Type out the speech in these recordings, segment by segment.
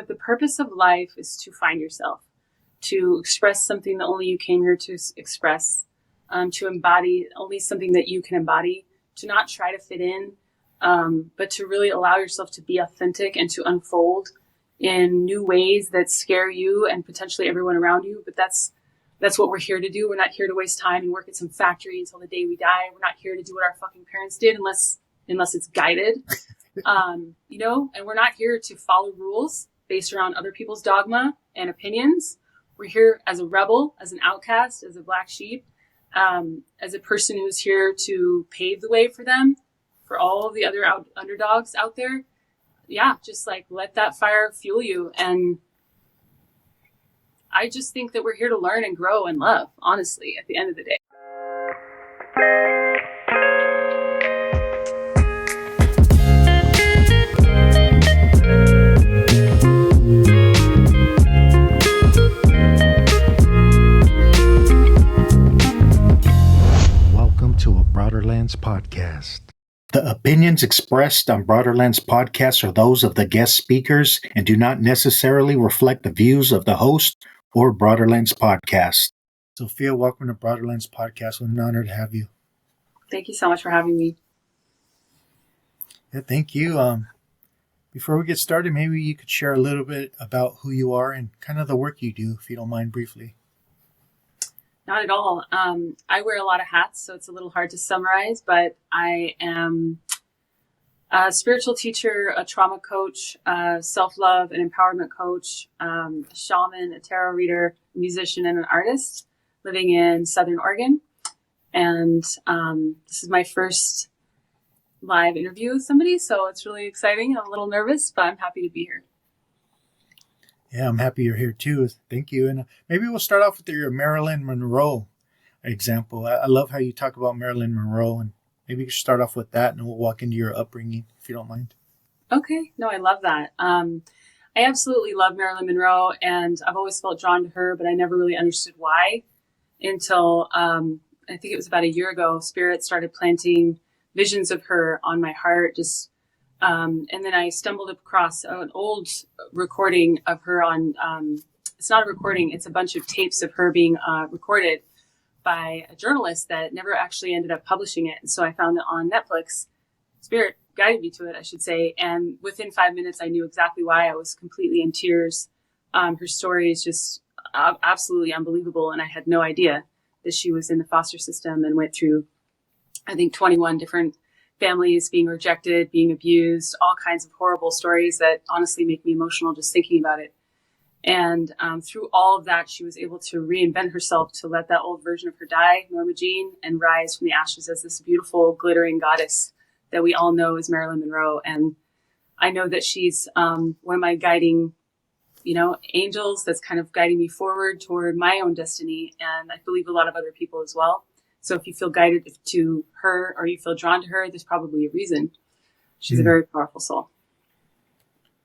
that the purpose of life is to find yourself, to express something that only you came here to express, to embody only something that you can embody, to not try to fit in, but to really allow yourself to be authentic and to unfold in new ways that scare you and potentially everyone around you. But that's what we're here to do. We're not here to waste time and work at some factory until the day we die. We're not here to do what our fucking parents did unless it's guided. And we're not here to follow rules based around other people's dogma and opinions. We're here as a rebel, as an outcast, as a black sheep, as a person who's here to pave the way for them, for all of the other underdogs out there. Yeah, just like let that fire fuel you. And I just think that we're here to learn and grow and love, honestly, at the end of the day. Welcome to a Broaderlands podcast. The opinions expressed on Broaderlands podcast are those of the guest speakers and do not necessarily reflect the views of the host or Broaderlands podcast. Sophia, welcome to Broaderlands podcast. What an honor to have you. Thank you so much for having me. Yeah, thank you. Before we get started, maybe you could share a little bit about who you are and kind of the work you do, if you don't mind, briefly. Not at all. I wear a lot of hats, so it's a little hard to summarize, but I am a spiritual teacher, a trauma coach, self-love and empowerment coach, a shaman, a tarot reader, a musician, and an artist living in Southern Oregon. And this is my first live interview with somebody, so it's really exciting. I'm a little nervous, but I'm happy to be here. Yeah, I'm happy you're here too. Thank you. And maybe we'll start off with your Marilyn Monroe example. I love how you talk about Marilyn Monroe, and maybe you can start off with that and we'll walk into your upbringing, if you don't mind. Okay. No, I love that. I absolutely love Marilyn Monroe, and I've always felt drawn to her, but I never really understood why until I think it was about a year ago. Spirit started planting visions of her on my heart, and then I stumbled across an old recording of her on, it's not a recording, it's a bunch of tapes of her being recorded by a journalist that never actually ended up publishing it. And so I found it on Netflix. Spirit guided me to it, I should say. And within 5 minutes, I knew exactly why. I was completely in tears. Her story is just absolutely unbelievable. And I had no idea that she was in the foster system and went through, I think, 21 different families, being rejected, being abused, all kinds of horrible stories that honestly make me emotional just thinking about it. And through all of that, she was able to reinvent herself, to let that old version of her die, Norma Jean, and rise from the ashes as this beautiful, glittering goddess that we all know as Marilyn Monroe. And I know that she's one of my guiding, angels that's kind of guiding me forward toward my own destiny. And I believe a lot of other people as well. So if you feel guided to her or you feel drawn to her, there's probably a reason. She's a very powerful soul.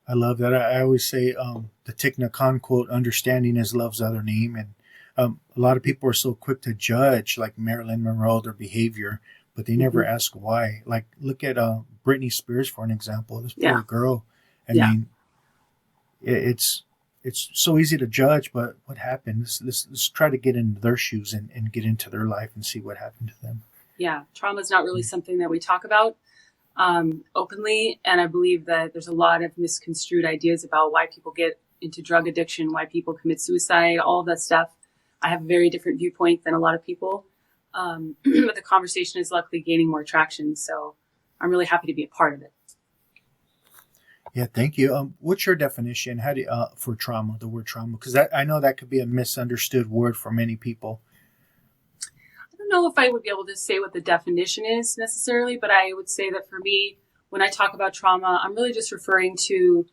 I love that. I always say the Thich Nhat Hanh quote, understanding is love's other name. And a lot of people are so quick to judge, like Marilyn Monroe, their behavior, but they never ask why. Like, look at Britney Spears, for an example. This poor girl. I mean, it's so easy to judge, but what happened? Let's try to get into their shoes and get into their life and see what happened to them. Yeah, trauma is not really something that we talk about openly. And I believe that there's a lot of misconstrued ideas about why people get into drug addiction, why people commit suicide, all of that stuff. I have a very different viewpoint than a lot of people. But the conversation is luckily gaining more traction. So I'm really happy to be a part of it. Yeah, thank you. What's your definition? How do you, for trauma, the word trauma? Because I know that could be a misunderstood word for many people. I don't know if I would be able to say what the definition is necessarily, but I would say that for me, when I talk about trauma, I'm really just referring to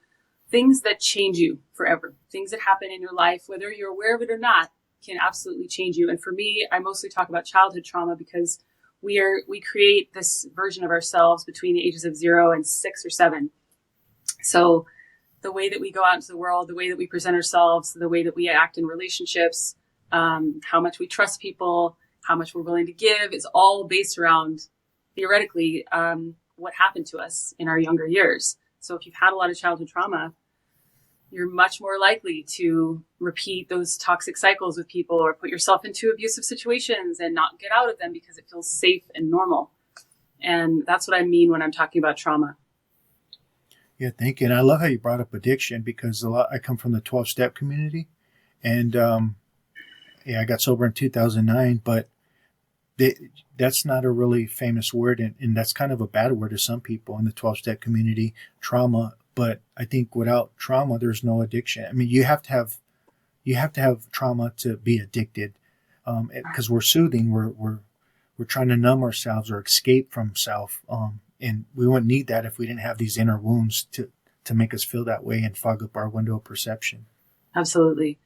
things that change you forever. Things that happen in your life, whether you're aware of it or not, can absolutely change you. And for me, I mostly talk about childhood trauma because we create this version of ourselves between the ages of 0 and 6 or 7. So the way that we go out into the world, the way that we present ourselves, the way that we act in relationships, how much we trust people, how much we're willing to give is all based around, theoretically, what happened to us in our younger years. So if you've had a lot of childhood trauma, you're much more likely to repeat those toxic cycles with people or put yourself into abusive situations and not get out of them because it feels safe and normal. And that's what I mean when I'm talking about trauma. Yeah, thank you. And I love how you brought up addiction because I come from the 12-step community, and yeah, I got sober in 2009, but that's not a really famous word, and that's kind of a bad word to some people in the 12-step community, trauma. But I think without trauma, there's no addiction. I mean, you have to have trauma to be addicted, because we're soothing, we're trying to numb ourselves or escape from self, and we wouldn't need that if we didn't have these inner wounds to make us feel that way and fog up our window of perception. Absolutely.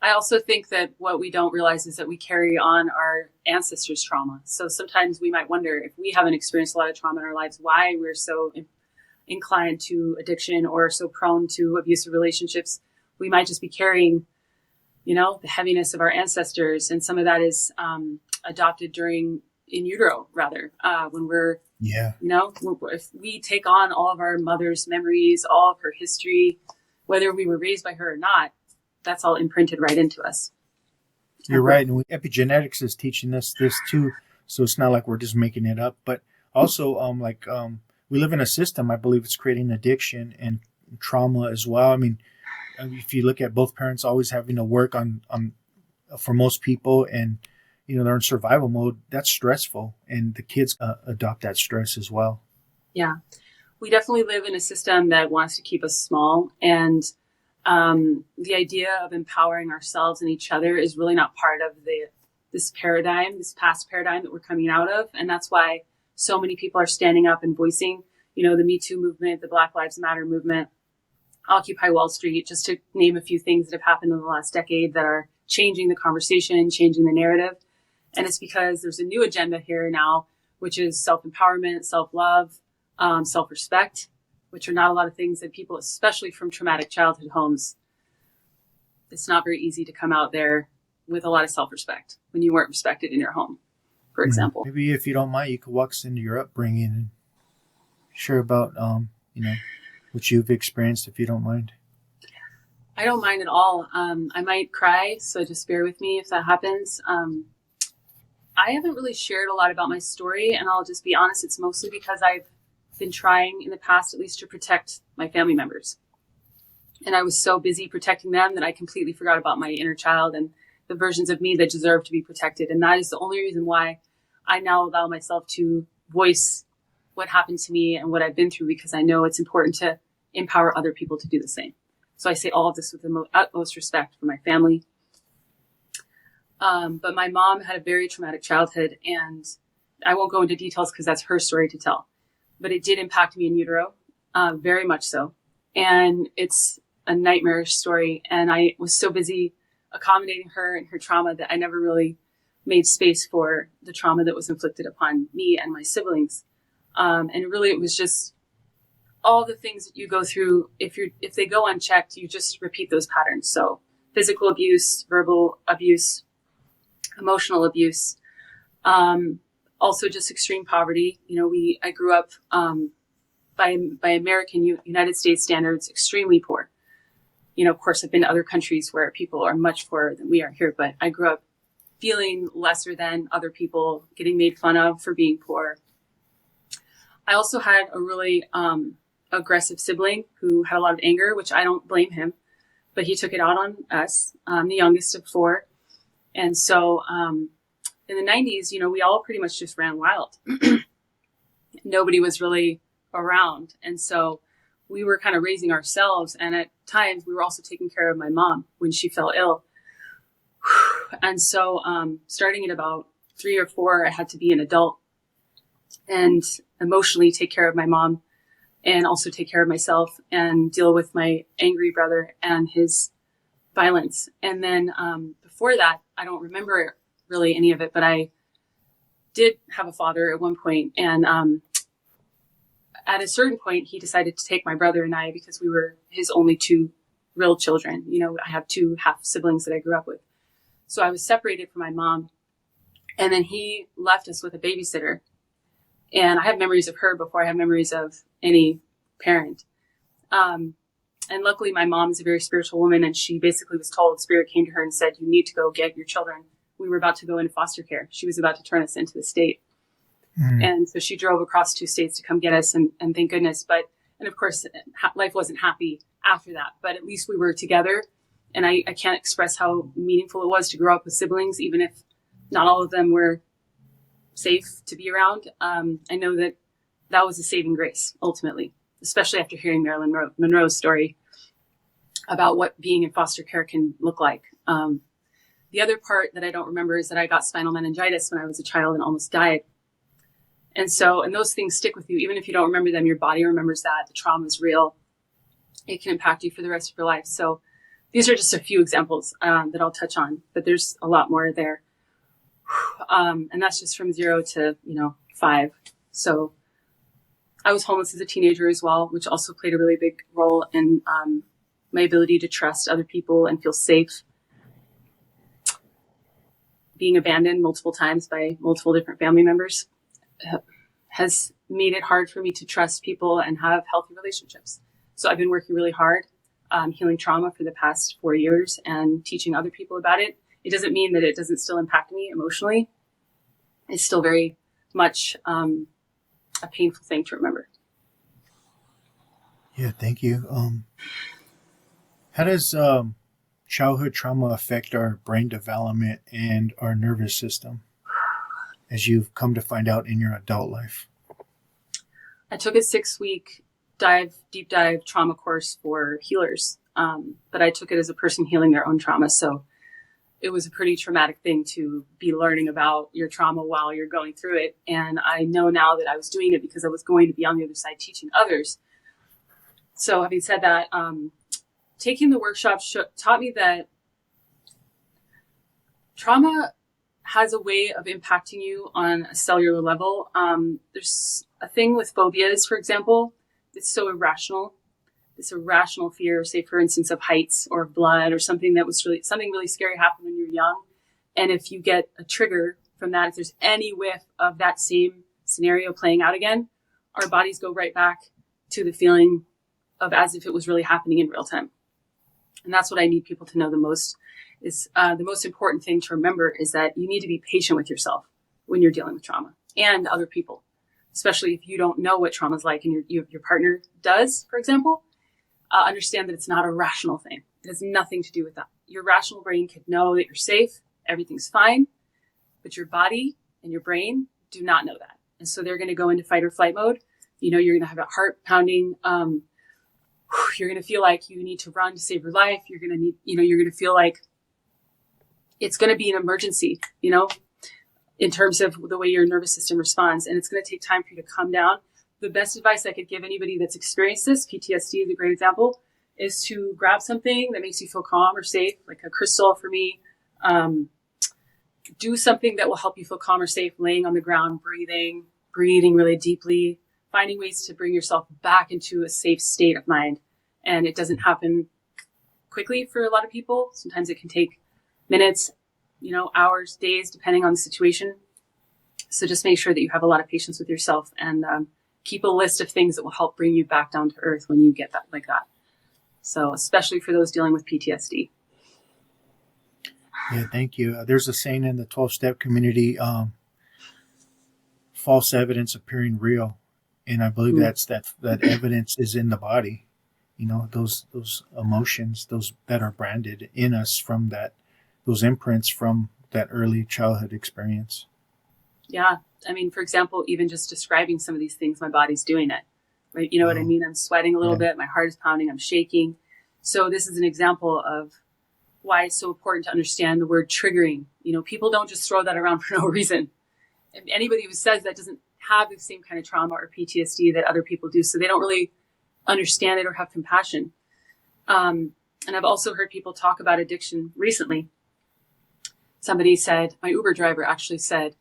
I also think that what we don't realize is that we carry on our ancestors' trauma. So sometimes we might wonder if we haven't experienced a lot of trauma in our lives, why we're so inclined to addiction or so prone to abusive relationships. We might just be carrying, the heaviness of our ancestors. And some of that is adopted in utero, rather, when we're, if we take on all of our mother's memories, all of her history, whether we were raised by her or not, that's all imprinted right into us. You're right. And epigenetics is teaching us this too. So it's not like we're just making it up, but also we live in a system, I believe it's creating addiction and trauma as well. I mean, if you look at both parents always having to work on for most people, and, they're in survival mode, that's stressful. And the kids adopt that stress as well. Yeah. We definitely live in a system that wants to keep us small, and the idea of empowering ourselves and each other is really not part of this past paradigm that we're coming out of. And that's why so many people are standing up and voicing, the Me Too movement, the Black Lives Matter movement, Occupy Wall Street, just to name a few things that have happened in the last decade that are changing the conversation, changing the narrative. And it's because there's a new agenda here now, which is self-empowerment, self-love, self-respect, which are not a lot of things that people, especially from traumatic childhood homes, it's not very easy to come out there with a lot of self-respect when you weren't respected in your home, for example. Maybe if you don't mind, you could walk us into your upbringing and share about, what you've experienced, if you don't mind. I don't mind at all. I might cry, so just bear with me if that happens. I haven't really shared a lot about my story, and I'll just be honest, it's mostly because I've been trying in the past, at least, to protect my family members. And I was so busy protecting them that I completely forgot about my inner child and the versions of me that deserve to be protected. And that is the only reason why I now allow myself to voice what happened to me and what I've been through, because I know it's important to empower other people to do the same. So I say all of this with the utmost respect for my family. But my mom had a very traumatic childhood, and I won't go into details because that's her story to tell. But it did impact me in utero, very much so. And it's a nightmarish story. And I was so busy accommodating her and her trauma that I never really made space for the trauma that was inflicted upon me and my siblings. And really, it was just all the things that you go through. If they go unchecked, you just repeat those patterns. So physical abuse, verbal abuse, emotional abuse, also just extreme poverty. I grew up by American United States standards, extremely poor. Of course, I've been to other countries where people are much poorer than we are here, but I grew up feeling lesser than other people, getting made fun of for being poor. I also had a really aggressive sibling who had a lot of anger, which I don't blame him, but he took it out on us. I'm the youngest of four. And so in the 90s, we all pretty much just ran wild. Nobody was really around. And so we were kind of raising ourselves. And at times we were also taking care of my mom when she fell ill. And so starting at about 3 or 4, I had to be an adult and emotionally take care of my mom and also take care of myself and deal with my angry brother and his violence. And then before that, I don't remember really any of it, but I did have a father at one point. And at a certain point, he decided to take my brother and I, because we were his only 2 real children. I have 2 half siblings that I grew up with. So I was separated from my mom. And then he left us with a babysitter. And I have memories of her before I have memories of any parent. And luckily, my mom is a very spiritual woman, and she basically was told, Spirit came to her and said, you need to go get your children. We were about to go into foster care. She was about to turn us into the state. And so she drove across 2 states to come get us, and thank goodness. And of course, life wasn't happy after that, but at least we were together. And I can't express how meaningful it was to grow up with siblings, even if not all of them were safe to be around. I know that was a saving grace, ultimately, especially after hearing Marilyn Monroe's story about what being in foster care can look like. The other part that I don't remember is that I got spinal meningitis when I was a child and almost died. And those things stick with you. Even if you don't remember them, your body remembers that. The trauma is real. It can impact you for the rest of your life. So these are just a few examples that I'll touch on, but there's a lot more there. And that's just from 0 to, 5. So I was homeless as a teenager as well, which also played a really big role in my ability to trust other people and feel safe. Being abandoned multiple times by multiple different family members has made it hard for me to trust people and have healthy relationships. So I've been working really hard, healing trauma for the past 4 years and teaching other people about it. It doesn't mean that it doesn't still impact me emotionally. It's still very much a painful thing to remember. Yeah, thank you. How does childhood trauma affect our brain development and our nervous system, as you've come to find out in your adult life? I took a 6-week deep dive trauma course for healers, but I took it as a person healing their own trauma. So it was a pretty traumatic thing to be learning about your trauma while you're going through it. And I know now that I was doing it because I was going to be on the other side teaching others. So having said that, taking the workshop taught me that trauma has a way of impacting you on a cellular level. There's a thing with phobias, for example, it's so irrational. This irrational fear, say for instance, of heights or of blood or something really scary happened when you're young. And if you get a trigger from that, if there's any whiff of that same scenario playing out again, our bodies go right back to the feeling of as if it was really happening in real time. And that's what I need people to know the most is the most important thing to remember is that you need to be patient with yourself when you're dealing with trauma and other people, especially if you don't know what trauma is like and your partner does, for example. Understand that it's not a rational thing. It has nothing to do with that. Your rational brain could know that you're safe, everything's fine, but your body and your brain do not know that. And so they're going to go into fight or flight mode. You're going to have a heart pounding. You're going to feel like you need to run to save your life. You're going to feel like it's going to be an emergency, in terms of the way your nervous system responds. And it's going to take time for you to calm down. The best advice I could give anybody that's experienced this, PTSD is a great example, is to grab something that makes you feel calm or safe, like a crystal for me. Do something that will help you feel calm or safe, laying on the ground, breathing really deeply, finding ways to bring yourself back into a safe state of mind. And it doesn't happen quickly for a lot of people. Sometimes it can take minutes, hours, days, depending on the situation. So just make sure that you have a lot of patience with yourself and keep a list of things that will help bring you back down to earth when you get that like that. So especially for those dealing with PTSD. Yeah, thank you. There's a saying in the 12-step community, false evidence appearing real. And I believe that's that evidence is in the body. Those emotions, those that are branded in us from those imprints from that early childhood experience. Yeah. I mean, for example, even just describing some of these things, my body's doing it, right? You know what I mean? I'm sweating a little bit. My heart is pounding. I'm shaking. So this is an example of why it's so important to understand the word triggering. People don't just throw that around for no reason. And anybody who says that doesn't have the same kind of trauma or PTSD that other people do. So they don't really understand it or have compassion. And I've also heard people talk about addiction recently. Somebody said, my Uber driver actually said,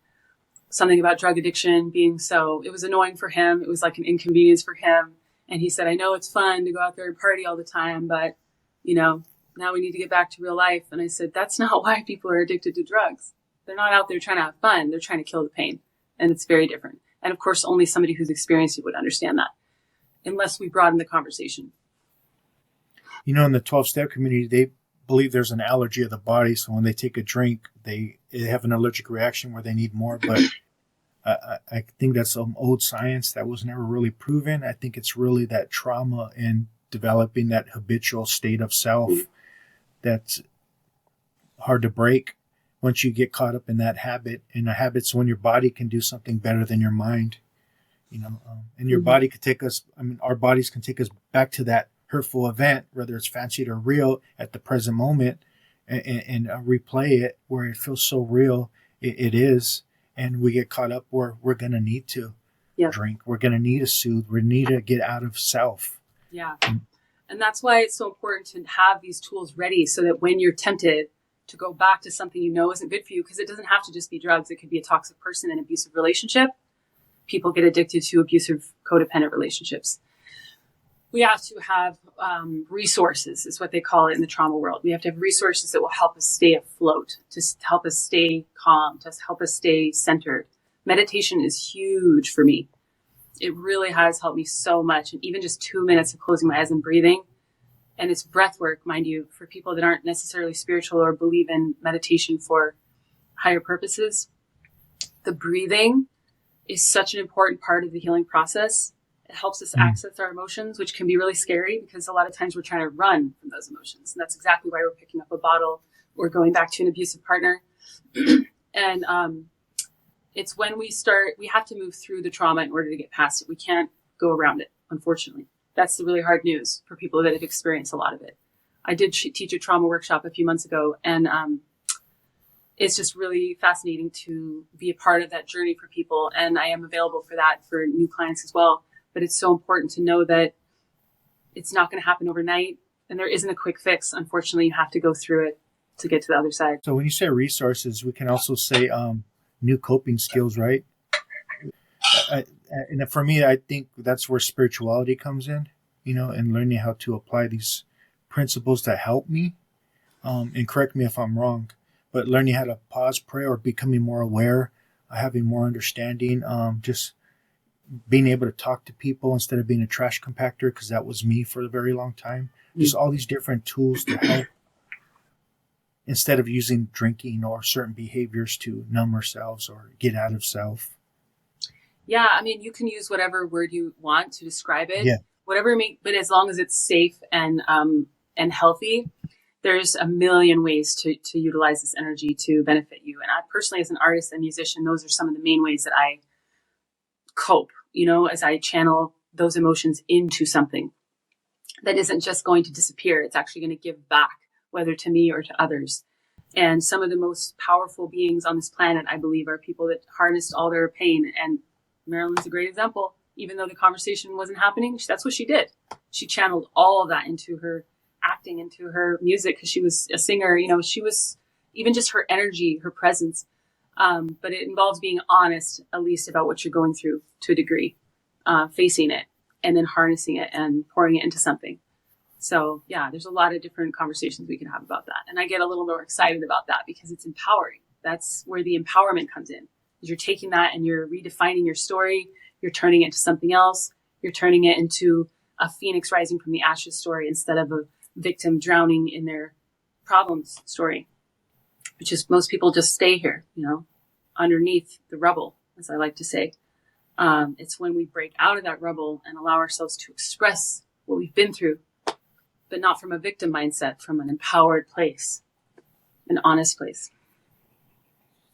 something about drug addiction being it was annoying for him. It was like an inconvenience for him. And he said, I know it's fun to go out there and party all the time, but, now we need to get back to real life. And I said, that's not why people are addicted to drugs. They're not out there trying to have fun. They're trying to kill the pain. And it's very different. And of course, only somebody who's experienced it would understand that, unless we broaden the conversation. In the 12-step community, they believe there's an allergy of the body. So when they take a drink, they have an allergic reaction where they need more. But I think that's some old science that was never really proven. I think it's really that trauma and developing that habitual state of self that's hard to break once you get caught up in that habit. And a habit's when your body can do something better than your mind, and your body could take us, our bodies can take us back to that hurtful event, whether it's fancied or real at the present moment, and replay it where it feels so real. It is. And we get caught up where we're going to need to drink. We're going to need to soothe. We need to get out of self. Yeah. And that's why it's so important to have these tools ready so that when you're tempted to go back to something isn't good for you, because it doesn't have to just be drugs. It could be a toxic person, an abusive relationship. People get addicted to abusive, codependent relationships. We have to have resources, is what they call it in the trauma world. We have to have resources that will help us stay afloat, to help us stay calm, to help us stay centered. Meditation is huge for me. It really has helped me so much. And even just 2 minutes of closing my eyes and breathing, and it's breath work, mind you, for people that aren't necessarily spiritual or believe in meditation for higher purposes. The breathing is such an important part of the healing process. It helps us access our emotions, which can be really scary because a lot of times we're trying to run from those emotions. And that's exactly why we're picking up a bottle or going back to an abusive partner. And it's when we have to move through the trauma in order to get past it. We can't go around it, unfortunately. That's the really hard news for people that have experienced a lot of it. I did teach a trauma workshop a few months ago, and it's just really fascinating to be a part of that journey for people. And I am available for that for new clients as well. But it's so important to know that it's not going to happen overnight. And there isn't a quick fix. Unfortunately, you have to go through it to get to the other side. So when you say resources, we can also say new coping skills, right? And for me, I think that's where spirituality comes in, and learning how to apply these principles to help me. And correct me if I'm wrong, but learning how to pause, pray, or becoming more aware, having more understanding, just being able to talk to people instead of being a trash compactor, because that was me for a very long time. Just all these different tools to help instead of using drinking or certain behaviors to numb ourselves or get out of self. Yeah, you can use whatever word you want to describe it. Yeah. But as long as it's safe and healthy, there's a million ways to utilize this energy to benefit you. And I personally, as an artist and musician, those are some of the main ways that I cope, as I channel those emotions into something that isn't just going to disappear. It's actually going to give back, whether to me or to others. And some of the most powerful beings on this planet, I believe, are people that harnessed all their pain. And Marilyn's a great example. Even though the conversation wasn't happening, that's what she did. She channeled all of that into her acting, into her music, because she was a singer. She was even just her energy, her presence. But it involves being honest, at least, about what you're going through to a degree, facing it, and then harnessing it and pouring it into something. So, yeah, there's a lot of different conversations we can have about that. And I get a little more excited about that because it's empowering. That's where the empowerment comes in. You're taking that and you're redefining your story. You're turning it into something else. You're turning it into a phoenix rising from the ashes story instead of a victim drowning in their problems story, which is most people just stay here, underneath the rubble, as I like to say. It's when we break out of that rubble and allow ourselves to express what we've been through, but not from a victim mindset, from an empowered place, an honest place.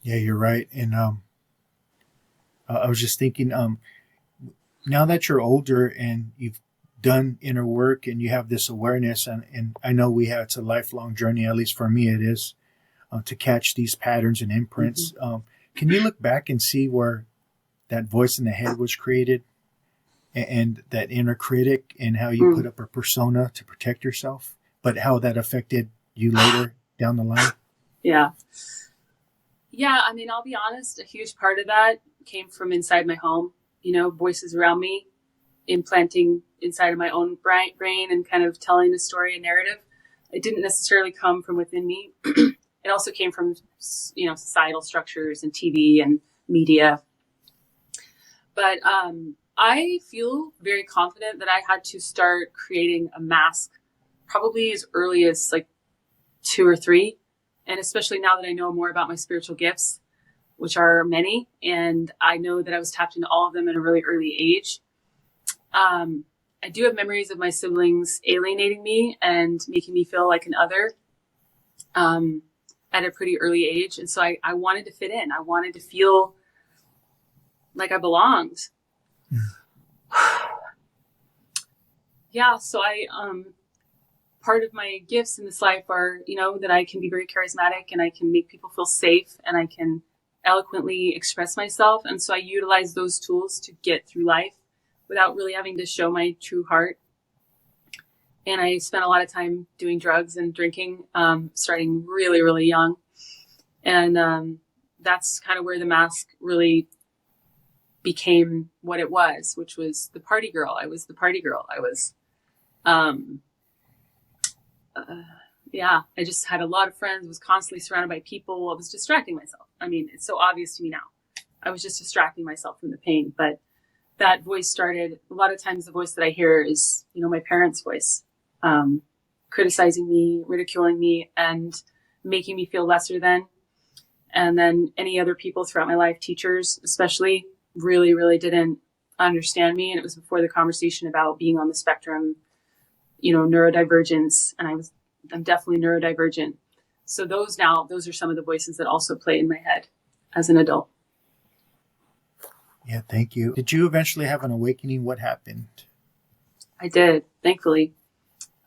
Yeah, you're right. And I was just thinking, now that you're older and you've done inner work and you have this awareness, and I know it's a lifelong journey, at least for me it is, to catch these patterns and imprints. Mm-hmm. Can you look back and see where that voice in the head was created and that inner critic and how you put up a persona to protect yourself, but how that affected you later down the line? Yeah. Yeah, I'll be honest, a huge part of that came from inside my home, voices around me, implanting inside of my own brain and kind of telling a story, a narrative. It didn't necessarily come from within me. It also came from, societal structures and TV and media. But I feel very confident that I had to start creating a mask probably as early as like 2 or 3. And especially now that I know more about my spiritual gifts, which are many, and I know that I was tapped into all of them at a really early age. I do have memories of my siblings alienating me and making me feel like an other at a pretty early age. And so I wanted to fit in. I wanted to feel like I belonged. Yeah, so part of my gifts in this life are, that I can be very charismatic and I can make people feel safe and I can eloquently express myself. And so I utilize those tools to get through life without really having to show my true heart. And I spent a lot of time doing drugs and drinking, starting really, really young. And that's kind of where the mask really became what it was, which was the party girl. I was the party girl. I was, I just had a lot of friends, was constantly surrounded by people. I was distracting myself. I mean, it's so obvious to me now. I was just distracting myself from the pain. But that voice started, a lot of times the voice that I hear is, my parents' voice, criticizing me, ridiculing me, and making me feel lesser than. And then any other people throughout my life, teachers especially, really, really didn't understand me. And it was before the conversation about being on the spectrum, neurodivergence. And I'm definitely neurodivergent. So those are some of the voices that also play in my head as an adult. Yeah, thank you. Did you eventually have an awakening? What happened? I did, thankfully.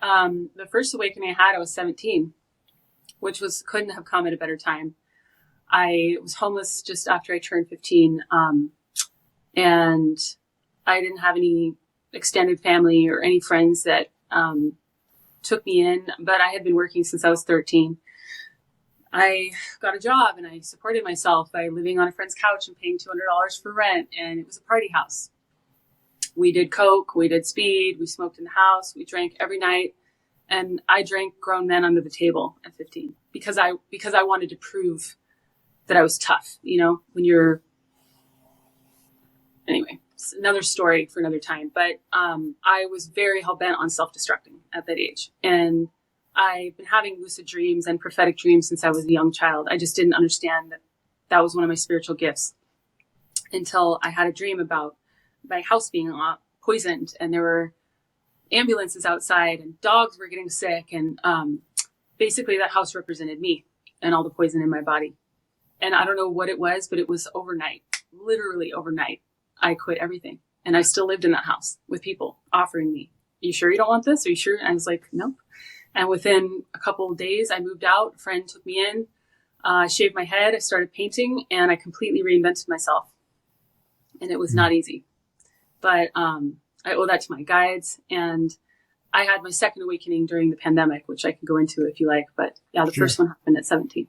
The first awakening I had, I was 17, which couldn't have come at a better time. I was homeless just after I turned 15, and I didn't have any extended family or any friends that took me in, but I had been working since I was 13. I got a job and I supported myself by living on a friend's couch and paying $200 for rent, and it was a party house. We did coke, we did speed, we smoked in the house, we drank every night, and I drank grown men under the table at 15 because I wanted to prove that I was tough, anyway, it's another story for another time. But I was very hell-bent on self-destructing at that age. And I've been having lucid dreams and prophetic dreams since I was a young child. I just didn't understand that was one of my spiritual gifts until I had a dream about my house being poisoned, and there were ambulances outside and dogs were getting sick. And basically that house represented me and all the poison in my body. And I don't know what it was, but it was overnight, literally overnight. I quit everything. And I still lived in that house with people offering me, "Are you sure you don't want this? Are you sure?" And I was like, "Nope." And within a couple of days, I moved out. A friend took me in. I shaved my head. I started painting, and I completely reinvented myself. And it was not easy. But I owe that to my guides. And I had my second awakening during the pandemic, which I can go into if you like. But yeah, the first one happened at 17.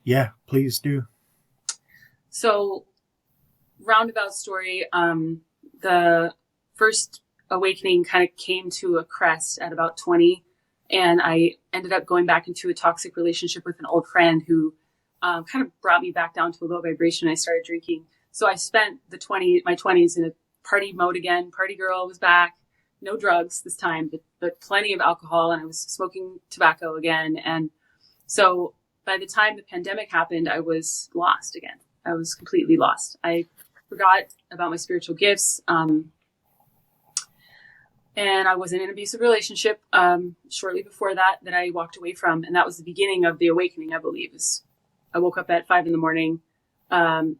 Yeah, please do. So, roundabout story, the first awakening kind of came to a crest at about 20. And I ended up going back into a toxic relationship with an old friend who kind of brought me back down to a low vibration. I started drinking. So I spent my 20s in a party mode again. Party girl was back. No drugs this time, but plenty of alcohol. And I was smoking tobacco again. And so by the time the pandemic happened, I was lost again. I was completely lost. I forgot about my spiritual gifts. And I was in an abusive relationship shortly before that I walked away from. And that was the beginning of the awakening, I believe. I woke up at 5 a.m.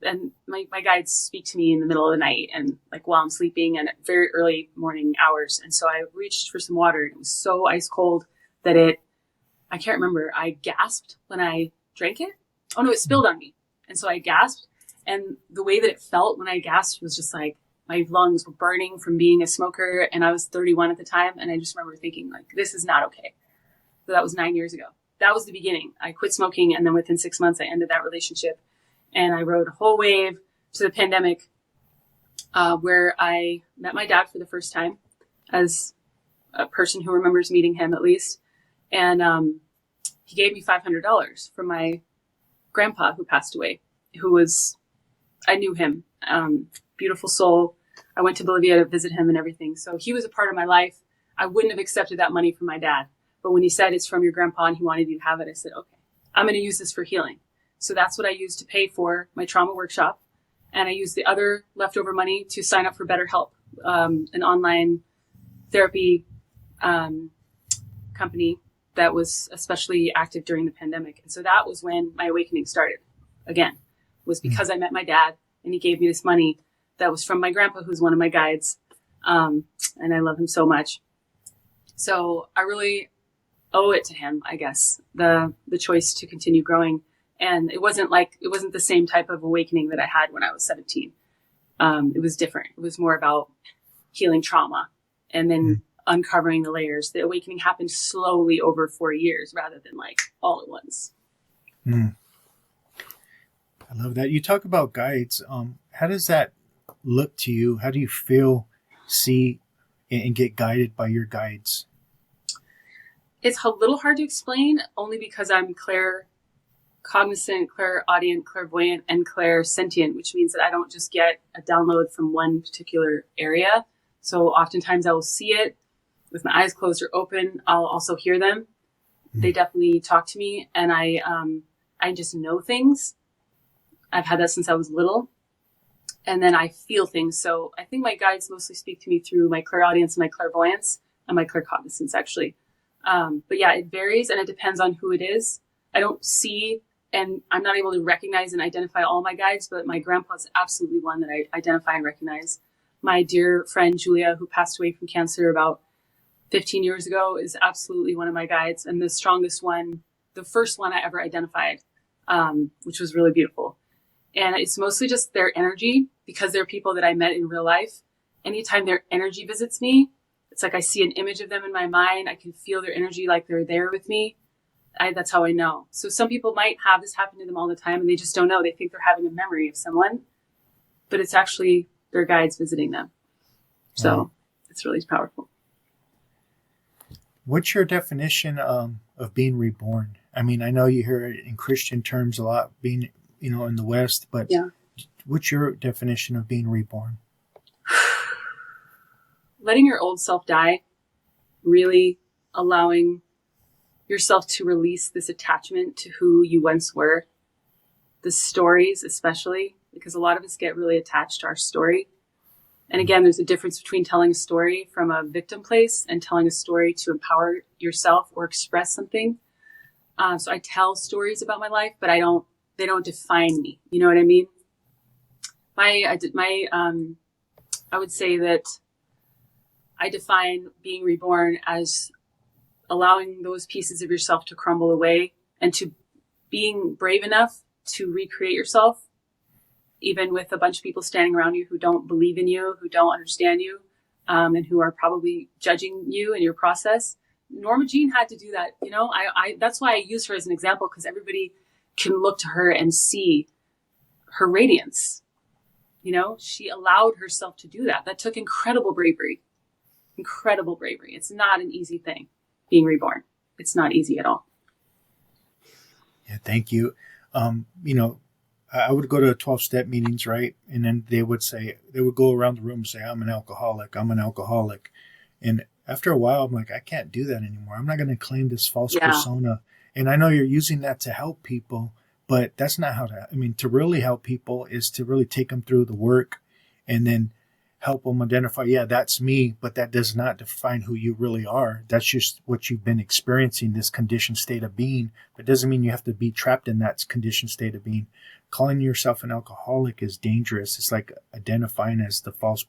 And my guides speak to me in the middle of the night and like while I'm sleeping and at very early morning hours. And so I reached for some water, and it was so ice cold that I can't remember. I gasped when I drank it. Oh no, it spilled on me. And so I gasped. And the way that it felt when I gasped was just like my lungs were burning from being a smoker. And I was 31 at the time. And I just remember thinking like, this is not okay. So that was 9 years ago. That was the beginning. I quit smoking. And then within 6 months, I ended that relationship. And I rode a whole wave to the pandemic where I met my dad for the first time as a person who remembers meeting him at least. And he gave me $500 from my grandpa who passed away, I knew him, beautiful soul. I went to Bolivia to visit him and everything. So he was a part of my life. I wouldn't have accepted that money from my dad. But when he said it's from your grandpa and he wanted you to have it, I said, okay, I'm going to use this for healing. So that's what I used to pay for my trauma workshop. And I used the other leftover money to sign up for BetterHelp, an online therapy company that was especially active during the pandemic. And so that was when my awakening started again, was because I met my dad and he gave me this money that was from my grandpa, who's one of my guides. And I love him so much. So I really owe it to him, I guess, the choice to continue growing. And it wasn't the same type of awakening that I had when I was 17. It was different. It was more about healing trauma and then uncovering the layers. The awakening happened slowly over 4 years rather than like all at once. I love that. You talk about guides. How does that look to you? How do you feel, see, and get guided by your guides? It's a little hard to explain only because I'm claircognizant, clairaudient, clairvoyant, and clairsentient, which means that I don't just get a download from one particular area. So oftentimes I will see it with my eyes closed or open. I'll also hear them. They definitely talk to me, and I just know things. I've had that since I was little. And then I feel things. So I think my guides mostly speak to me through my clairaudience and my clairvoyance and my claircognizance, actually. But yeah, it varies and it depends on who it is. I don't see, and I'm not able to recognize and identify all my guides, but my grandpa's absolutely one that I identify and recognize. My dear friend Julia, who passed away from cancer about 15 years ago, is absolutely one of my guides, and the strongest one, the first one I ever identified, which was really beautiful. And it's mostly just their energy, because they're people that I met in real life. Anytime their energy visits me, it's like I see an image of them in my mind. I can feel their energy like they're there with me. That's how I know. So some people might have this happen to them all the time and they just don't know. They think they're having a memory of someone, but it's actually their guides visiting them. So It's really powerful. What's your definition of being reborn? I mean, I know you hear it in Christian terms a lot, being, in the West, but what's your definition of being reborn? Letting your old self die, really allowing yourself to release this attachment to who you once were, the stories especially, because a lot of us get really attached to our story. And again, there's a difference between telling a story from a victim place and telling a story to empower yourself or express something. So I tell stories about my life, but they don't define me. You know what I mean? I would say that I define being reborn as allowing those pieces of yourself to crumble away and to being brave enough to recreate yourself, even with a bunch of people standing around you who don't believe in you, who don't understand you, and who are probably judging you and your process. Norma Jean had to do that. That's why I use her as an example, because everybody can look to her and see her radiance. She allowed herself to do that. That took incredible bravery. It's not an easy thing, being reborn. It's not easy at all. Yeah, thank you. I would go to 12-step meetings, right? And then they would go around the room and say, I'm an alcoholic. And after a while, I'm like, I can't do that anymore. I'm not going to claim this false persona. And I know you're using that to help people, but that's not to really help people is to really take them through the work and then help them identify, that's me, but that does not define who you really are. That's just what you've been experiencing, this conditioned state of being. But it doesn't mean you have to be trapped in that conditioned state of being. Calling yourself an alcoholic is dangerous. It's like identifying as the false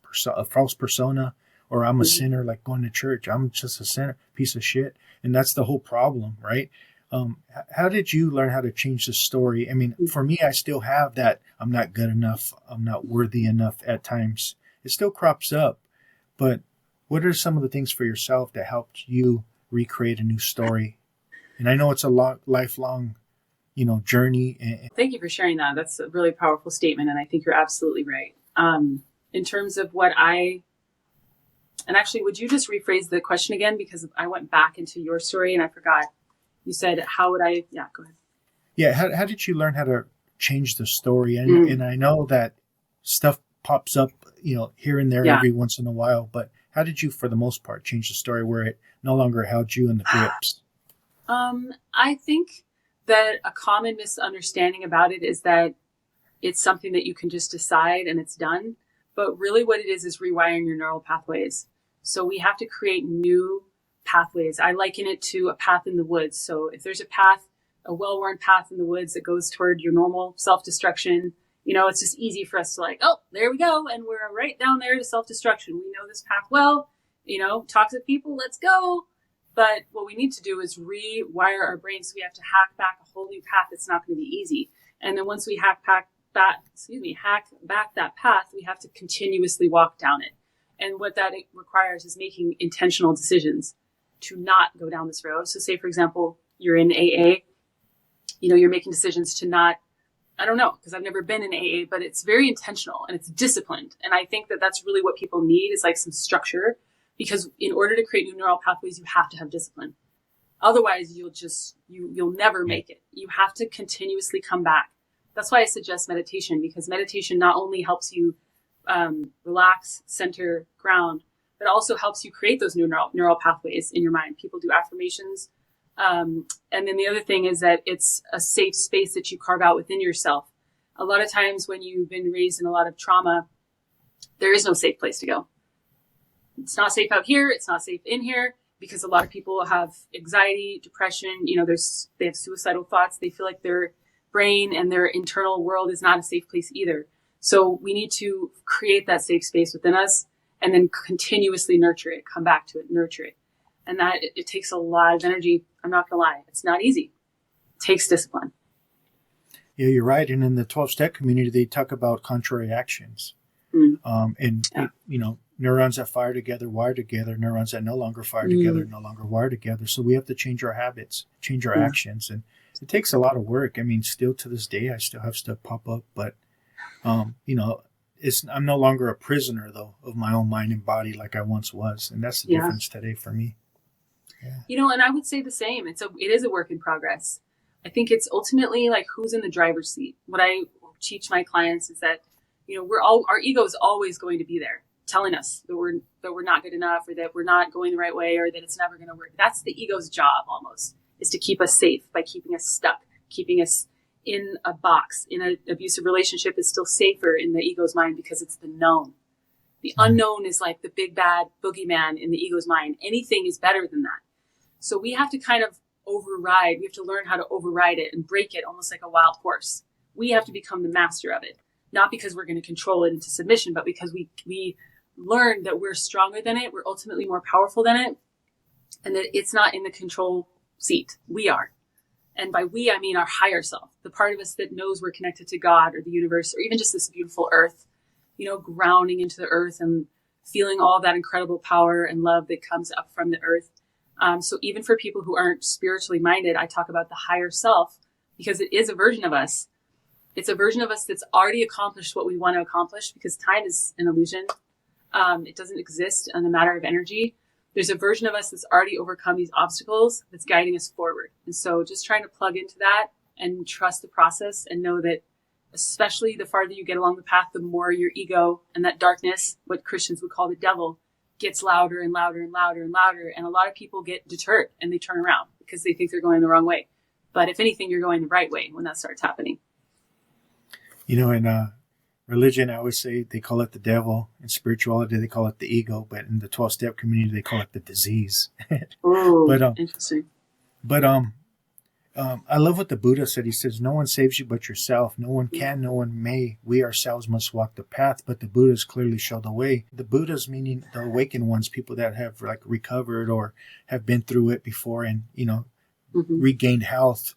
persona, or I'm a sinner, like going to church. I'm just a sinner, piece of shit. And that's the whole problem, right? How did you learn how to change the story? I mean, for me, I still have that I'm not good enough. I'm not worthy enough at times. It still crops up. But what are some of the things for yourself that helped you recreate a new story? And I know it's a lifelong, journey. Thank you for sharing that. That's a really powerful statement. And I think you're absolutely right. In terms of and actually, would you just rephrase the question again? Because I went back into your story and I forgot. You said, how would I? Yeah, go ahead. Yeah. How did you learn how to change the story? And I know that stuff pops up, here and there every once in a while, but how did you, for the most part, change the story where it no longer held you in the grips? I think that a common misunderstanding about it is that it's something that you can just decide and it's done. But really what it is rewiring your neural pathways. So we have to create new pathways. I liken it to a path in the woods. So if there's a path, a well-worn path in the woods that goes toward your normal self-destruction, it's just easy for us to like, oh, there we go. And we're right down there to self-destruction. We know this path well, toxic people, let's go. But what we need to do is rewire our brains. So we have to hack back a whole new path. It's not going to be easy. And then once we hack back that path, we have to continuously walk down it. And what that requires is making intentional decisions to not go down this road. So say, for example, you're in AA, you're making decisions to not, I don't know, because I've never been in AA, but it's very intentional and it's disciplined. And I think that that's really what people need is like some structure, because in order to create new neural pathways, you have to have discipline. Otherwise, you'll never make it. You have to continuously come back. That's why I suggest meditation, because meditation not only helps you relax, center, ground, but also helps you create those new neural pathways in your mind. People do affirmations. And then the other thing is that it's a safe space that you carve out within yourself. A lot of times when you've been raised in a lot of trauma, there is no safe place to go. It's not safe out here. It's not safe in here, because a lot of people have anxiety, depression. They have suicidal thoughts. They feel like their brain and their internal world is not a safe place either. So we need to create that safe space within us and then continuously nurture it, come back to it, nurture it. And that it takes a lot of energy. I'm not going to lie. It's not easy. It takes discipline. Yeah, you're right. And in the 12-step community, they talk about contrary actions. Neurons that fire together, wire together. Neurons that no longer fire together, no longer wire together. So we have to change our habits, change our actions. And it takes a lot of work. I mean, still to this day, I still have stuff pop up. But, I'm no longer a prisoner, though, of my own mind and body like I once was. And that's the difference today for me. Yeah. And I would say the same. It is a work in progress. I think it's ultimately like who's in the driver's seat. What I teach my clients is that, our ego is always going to be there telling us that we're not good enough, or that we're not going the right way, or that it's never going to work. That's the ego's job almost, is to keep us safe by keeping us stuck, keeping us in a box. In an abusive relationship is still safer in the ego's mind because it's the known. The unknown is like the big bad boogeyman in the ego's mind. Anything is better than that. So we have to kind of we have to learn how to override it and break it almost like a wild horse. We have to become the master of it, not because we're going to control it into submission, but because we learn that we're stronger than it. We're ultimately more powerful than it, and that it's not in the control seat. We are. And by we, I mean our higher self, the part of us that knows we're connected to God or the universe, or even just this beautiful earth, grounding into the earth and feeling all that incredible power and love that comes up from the earth. So even for people who aren't spiritually minded, I talk about the higher self, because it is a version of us. It's a version of us that's already accomplished what we want to accomplish, because time is an illusion. It doesn't exist in a matter of energy. There's a version of us that's already overcome these obstacles that's guiding us forward. And so just trying to plug into that and trust the process, and know that especially the farther you get along the path, the more your ego and that darkness, what Christians would call the devil, gets louder and louder and louder and louder. And a lot of people get deterred and they turn around because they think they're going the wrong way. But if anything, you're going the right way when that starts happening. In religion, I always say they call it the devil. In spirituality, they call it the ego. But in the 12-step community, they call it the disease. Oh, interesting. But I love what the Buddha said. He says, no one saves you but yourself. No one can, no one may. We ourselves must walk the path, but the Buddhas clearly show the way. The Buddhas, meaning the awakened ones, people that have recovered or have been through it before and, regained health,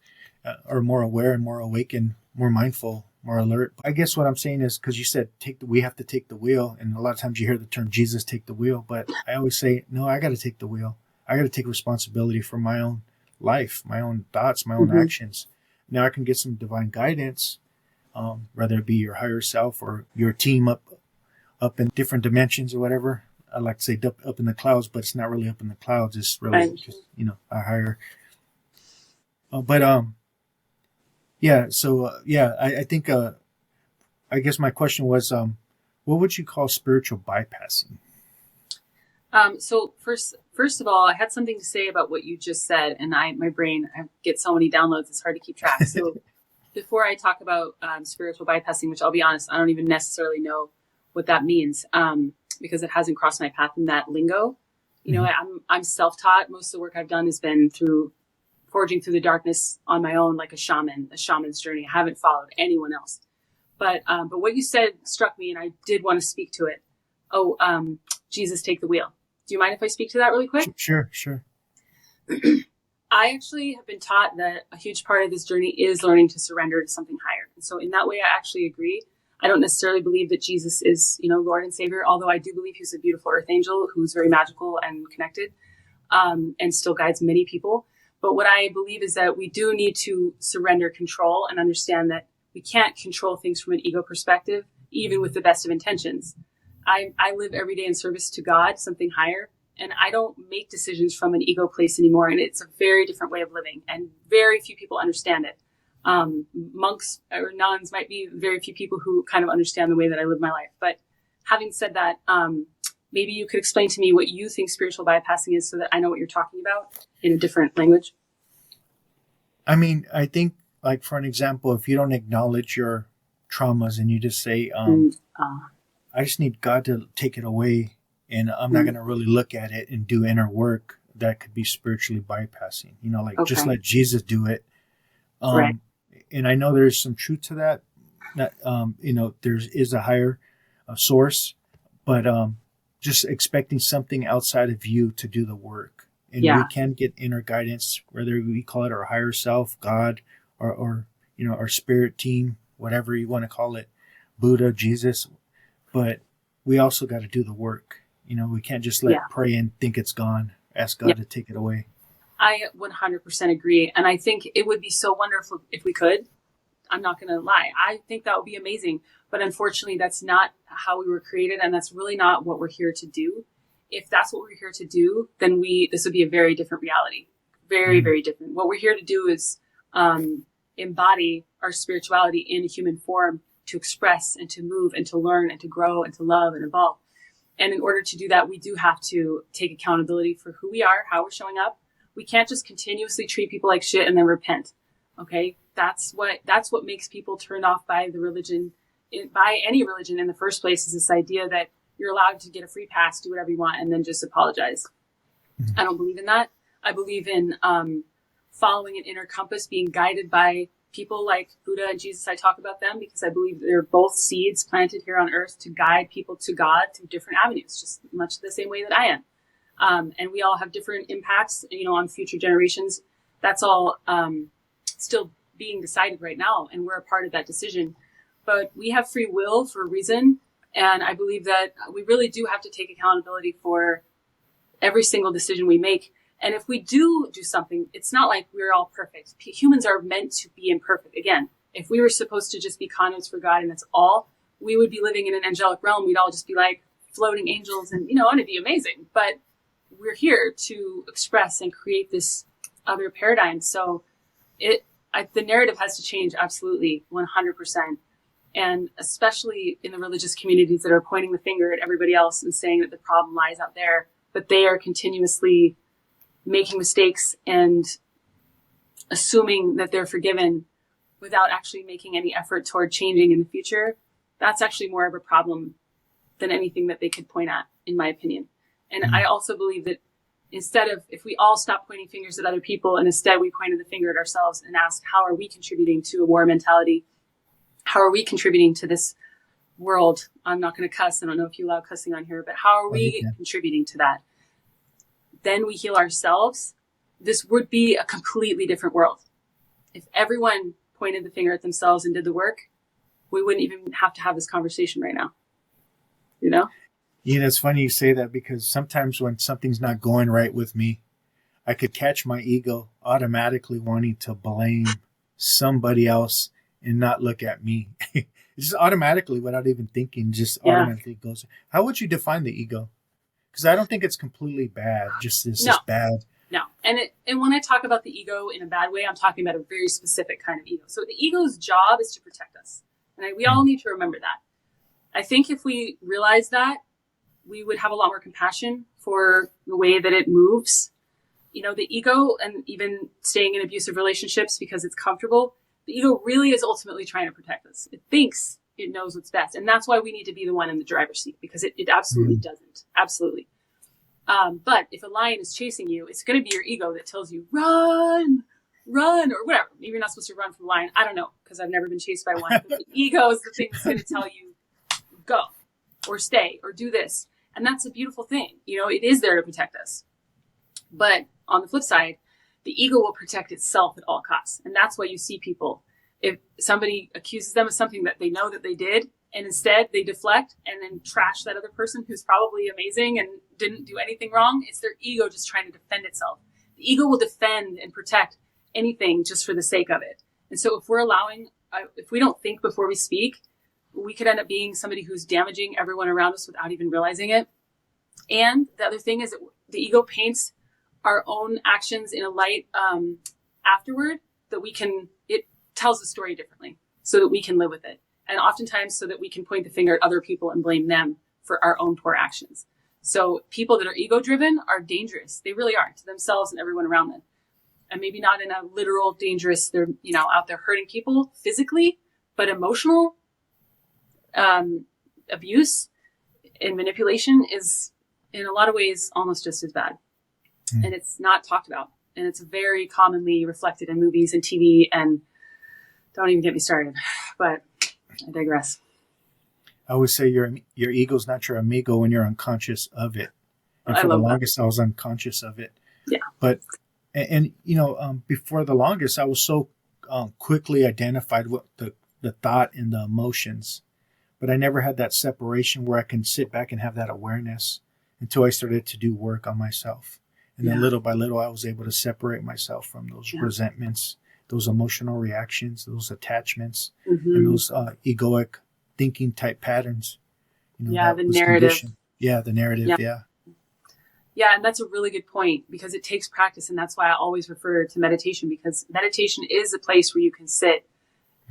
are more aware and more awakened, more mindful, more alert. I guess what I'm saying is, because you said we have to take the wheel, and a lot of times you hear the term Jesus take the wheel, but I always say, no, I got to take the wheel. I got to take responsibility for my own life, my own thoughts, my own actions. Now I can get some divine guidance, whether it be your higher self or your team up in different dimensions or whatever. I like to say up in the clouds, but it's not really up in the clouds. It's really just, a higher. I think, I guess my question was, what would you call spiritual bypassing? So first of all, I had something to say about what you just said, and my brain, I get so many downloads, it's hard to keep track. So before I talk about spiritual bypassing, which I'll be honest, I don't even necessarily know what that means, because it hasn't crossed my path in that lingo. You know, I'm self-taught. Most of the work I've done has been through forging through the darkness on my own, like a shaman's journey. I haven't followed anyone else. But what you said struck me, and I did want to speak to it. Jesus, take the wheel. Do you mind if I speak to that really quick? Sure. I actually have been taught that a huge part of this journey is learning to surrender to something higher. And so in that way, I actually agree. I don't necessarily believe that Jesus is, Lord and Savior, although I do believe he's a beautiful earth angel who's very magical and connected, and still guides many people. But what I believe is that we do need to surrender control and understand that we can't control things from an ego perspective, even with the best of intentions. I live every day in service to God, something higher, and I don't make decisions from an ego place anymore. And it's a very different way of living, and very few people understand it. Monks or nuns might be very few people who kind of understand the way that I live my life. But having said that, maybe you could explain to me what you think spiritual bypassing is so that I know what you're talking about in a different language. I mean, I think, like, for an example, if you don't acknowledge your traumas and you just say, I just need God to take it away, and I'm not going to really look at it and do inner work, that could be spiritually bypassing, just let Jesus do it. Right. And I know there's some truth to that. That, there is a higher source, but just expecting something outside of you to do the work. And we can get inner guidance, whether we call it our higher self, God, or our spirit team, whatever you want to call it, Buddha, Jesus. But we also got to do the work. We can't just pray and think it's gone. Ask God to take it away. I 100% agree. And I think it would be so wonderful if we could. I'm not going to lie. I think that would be amazing. But unfortunately, that's not how we were created. And that's really not what we're here to do. If that's what we're here to do, then this would be a very different reality. Very, very different. What we're here to do is embody our spirituality in a human form, to express and to move and to learn and to grow and to love and evolve. And in order to do that, we do have to take accountability for who we are, how we're showing up. We can't just continuously treat people like shit and then repent. Okay. That's what makes people turned off by the religion, by any religion in the first place, is this idea that you're allowed to get a free pass, do whatever you want, and then just apologize. I don't believe in that. I believe in following an inner compass, being guided by people like Buddha and Jesus. I talk about them because I believe they're both seeds planted here on earth to guide people to God through different avenues, just much the same way that I am. And we all have different impacts, on future generations. That's all still being decided right now, and we're a part of that decision. But we have free will for a reason, and I believe that we really do have to take accountability for every single decision we make. And if we do something, it's not like we're all perfect. Humans are meant to be imperfect. Again, if we were supposed to just be conduits for God and that's all, we would be living in an angelic realm. We'd all just be like floating angels, and, it'd be amazing. But we're here to express and create this other paradigm. So the narrative has to change, absolutely, 100%. And especially in the religious communities that are pointing the finger at everybody else and saying that the problem lies out there, but they are continuously making mistakes and assuming that they're forgiven without actually making any effort toward changing in the future. That's actually more of a problem than anything that they could point at, in my opinion. And I also believe that if we all stop pointing fingers at other people and instead we pointed the finger at ourselves and asked, how are we contributing to a war mentality? How are we contributing to this world? I'm not going to cuss. I don't know if you allow cussing on here, but how are we contributing to that? Then we heal ourselves. This would be a completely different world. If everyone pointed the finger at themselves and did the work, we wouldn't even have to have this conversation right now. It's funny you say that, because sometimes when something's not going right with me, I could catch my ego automatically wanting to blame somebody else and not look at me. Just automatically, without even thinking, automatically goes. How would you define the ego? Because I don't think it's completely bad. Just bad. No. And when I talk about the ego in a bad way, I'm talking about a very specific kind of ego. So the ego's job is to protect us. And we all need to remember that. I think if we realize that, we would have a lot more compassion for the way that it moves. You know, the ego, and even staying in abusive relationships because it's comfortable, the ego really is ultimately trying to protect us. It thinks it knows what's best. And that's why we need to be the one in the driver's seat, because it absolutely doesn't. Absolutely. But if a lion is chasing you, it's going to be your ego that tells you, run, or whatever. Maybe you're not supposed to run from a lion. I don't know, because I've never been chased by one. But the ego is the thing that's going to tell you, go, or stay, or do this. And that's a beautiful thing. You know, it is there to protect us. But on the flip side, the ego will protect itself at all costs. And that's why you see people, if somebody accuses them of something that they know that they did, and instead they deflect and then trash that other person who's probably amazing and didn't do anything wrong, it's their ego just trying to defend itself. The ego will defend and protect anything just for the sake of it. And so if we're allowing, if we don't think before we speak, we could end up being somebody who's damaging everyone around us without even realizing it. And the other thing is that the ego paints our own actions in a light afterward, that it tells the story differently so that we can live with it. And oftentimes so that we can point the finger at other people and blame them for our own poor actions. So people that are ego driven are dangerous. They really are, to themselves and everyone around them. And maybe not in a literal dangerous, they're, you know, out there hurting people physically, but emotional abuse and manipulation is in a lot of ways almost just as bad. And it's not talked about. And it's very commonly reflected in movies and TV, and don't even get me started, but I digress. I always say your ego's not your amigo when you're unconscious of it. And for the longest, I was unconscious of it. Yeah. But, and you know, before the longest, I was so quickly identified with the thought and the emotions. But I never had that separation where I can sit back and have that awareness until I started to do work on myself. And then little by little, I was able to separate myself from those resentments, those emotional reactions, those attachments, and those egoic thinking type patterns. You know, the narrative. The narrative. Yeah, and that's a really good point, because it takes practice. And that's why I always refer to meditation, because meditation is a place where you can sit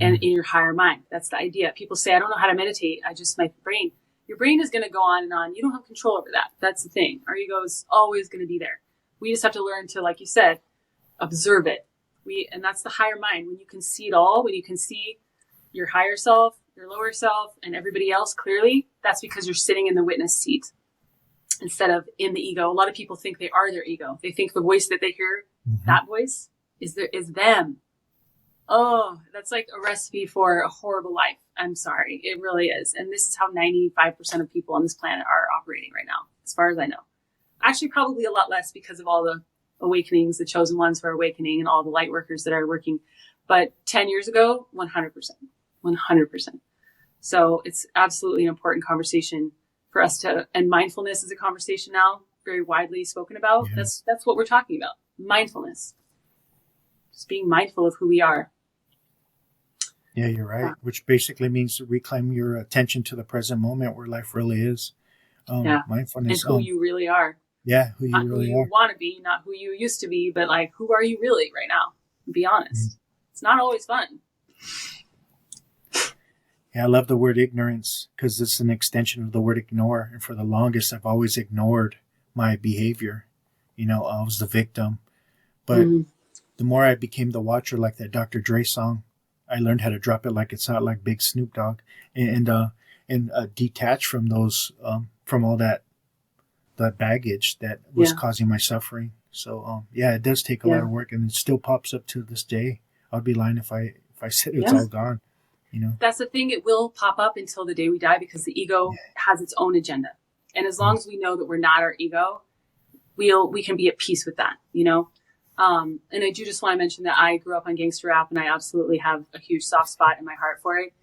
and in your higher mind. That's the idea. People say, I don't know how to meditate. My brain. Your brain is going to go on and on. You don't have control over that. That's the thing. Our ego is always going to be there. We just have to learn to, like you said, observe it. And that's the higher mind. When you can see it all, when you can see your higher self, your lower self, and everybody else clearly, that's because you're sitting in the witness seat instead of in the ego. A lot of people think they are their ego. They think the voice that they hear, that voice is them. Oh, that's like a recipe for a horrible life. I'm sorry. It really is. And this is how 95% of people on this planet are operating right now, as far as I know. Actually, probably a lot less because of all the awakenings, the chosen ones who are awakening, and all the light workers that are working. But 10 years ago, 100%. So it's absolutely an important conversation for us to, and mindfulness is a conversation now very widely spoken about. Yeah. That's what we're talking about. Mindfulness. Just being mindful of who we are. Yeah, you're right. Which basically means to reclaim your attention to the present moment where life really is. Mindfulness. And who you really are. Yeah, who you not really who you want to be, not who you used to be, but like, who are you really right now? Be honest. It's not always fun. Yeah, I love the word ignorance because it's an extension of the word ignore. And for the longest, I've always ignored my behavior. You know, I was the victim. But the more I became the watcher, like that Dr. Dre song, I learned how to drop it like it's hot, like Big Snoop Dogg, and detach from those, from all that baggage that was causing my suffering. So, it does take a lot of work, and it still pops up to this day. I'd be lying if I said it's all gone. You know, that's the thing. It will pop up until the day we die, because the ego has its own agenda. And as long as we know that we're not our ego, we can be at peace with that, you know? And I do just want to mention that I grew up on gangster rap, and I absolutely have a huge soft spot in my heart for it.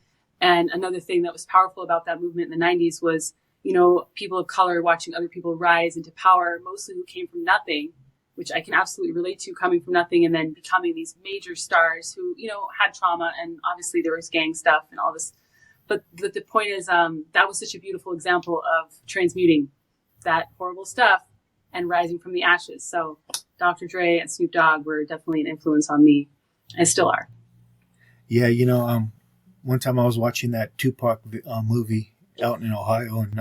And another thing that was powerful about that movement in the 90s was, you know, people of color watching other people rise into power, mostly who came from nothing, which I can absolutely relate to, coming from nothing and then becoming these major stars who, you know, had trauma, and obviously there was gang stuff and all this. But the point is, that was such a beautiful example of transmuting that horrible stuff and rising from the ashes. So Dr. Dre and Snoop Dogg were definitely an influence on me, and still are. Yeah, you know, one time I was watching that Tupac movie out in Ohio, and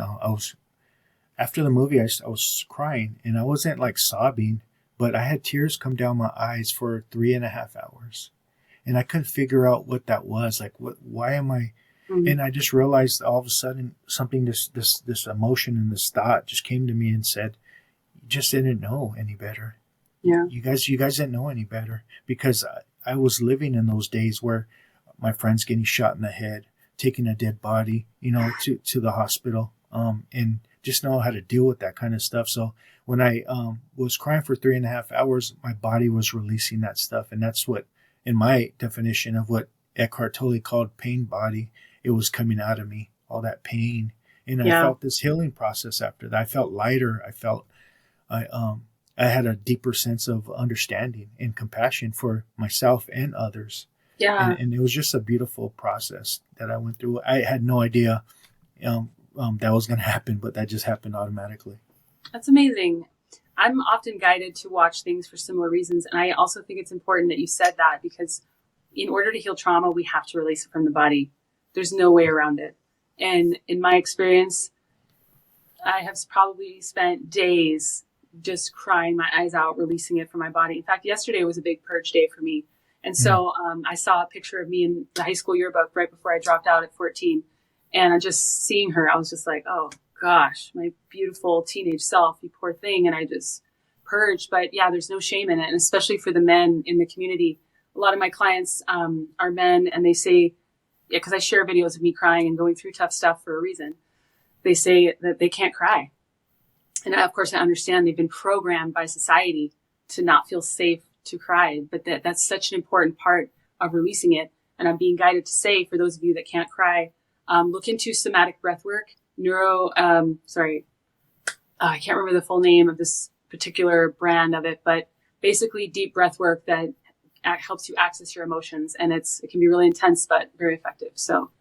after the movie, I was crying, and I wasn't like sobbing, but I had tears come down my eyes for 3.5 hours, and I couldn't figure out what that was. Like, why am I? Mm. And I just realized all of a sudden something, this emotion and this thought just came to me and said, "You just didn't know any better. Yeah. You guys didn't know any better," because I was living in those days where my friends getting shot in the head, taking a dead body, to the hospital, and just know how to deal with that kind of stuff. So when I was crying for 3.5 hours, my body was releasing that stuff, and that's what, in my definition of what Eckhart Tolle called pain body, it was coming out of me, all that pain, and I felt this healing process after that. I felt lighter. I had a deeper sense of understanding and compassion for myself and others. Yeah. And it was just a beautiful process that I went through. I had no idea that was going to happen, but that just happened automatically. That's amazing. I'm often guided to watch things for similar reasons. And I also think it's important that you said that, because in order to heal trauma, we have to release it from the body. There's no way around it. And in my experience, I have probably spent days just crying my eyes out, releasing it from my body. In fact, yesterday was a big purge day for me. And so I saw a picture of me in the high school yearbook right before I dropped out at 14. And I just seeing her, I was just like, oh gosh, my beautiful teenage self, you poor thing. And I just purged. But yeah, there's no shame in it. And especially for the men in the community. A lot of my clients are men, and they say, yeah, because I share videos of me crying and going through tough stuff for a reason. They say that they can't cry. And of course, I understand they've been programmed by society to not feel safe to cry, but that's such an important part of releasing it. And I'm being guided to say, for those of you that can't cry, look into somatic breath work, I can't remember the full name of this particular brand of it, but basically deep breath work that helps you access your emotions. And it can be really intense, but very effective. So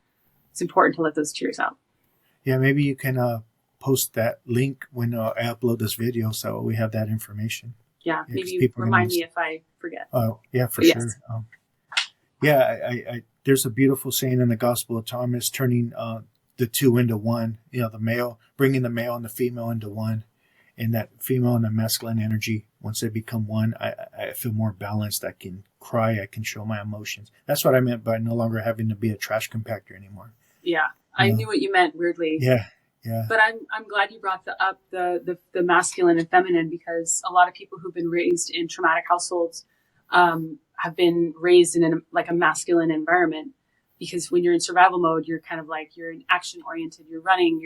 it's important to let those tears out. Yeah, maybe you can post that link when I upload this video, so we have that information. Yeah, maybe you remind me if I forget. Oh, yeah, for Yes. sure. I there's a beautiful saying in the Gospel of Thomas, turning the two into one. The male, bringing the male and the female into one, and that female and the masculine energy. Once they become one, I feel more balanced. I can cry. I can show my emotions. That's what I meant by no longer having to be a trash compactor anymore. Yeah, I knew what you meant weirdly. Yeah. But I'm glad you brought up the masculine and feminine, because a lot of people who've been raised in traumatic households have been raised in a masculine environment, because when you're in survival mode, you're kind of like, you're action oriented, you're running,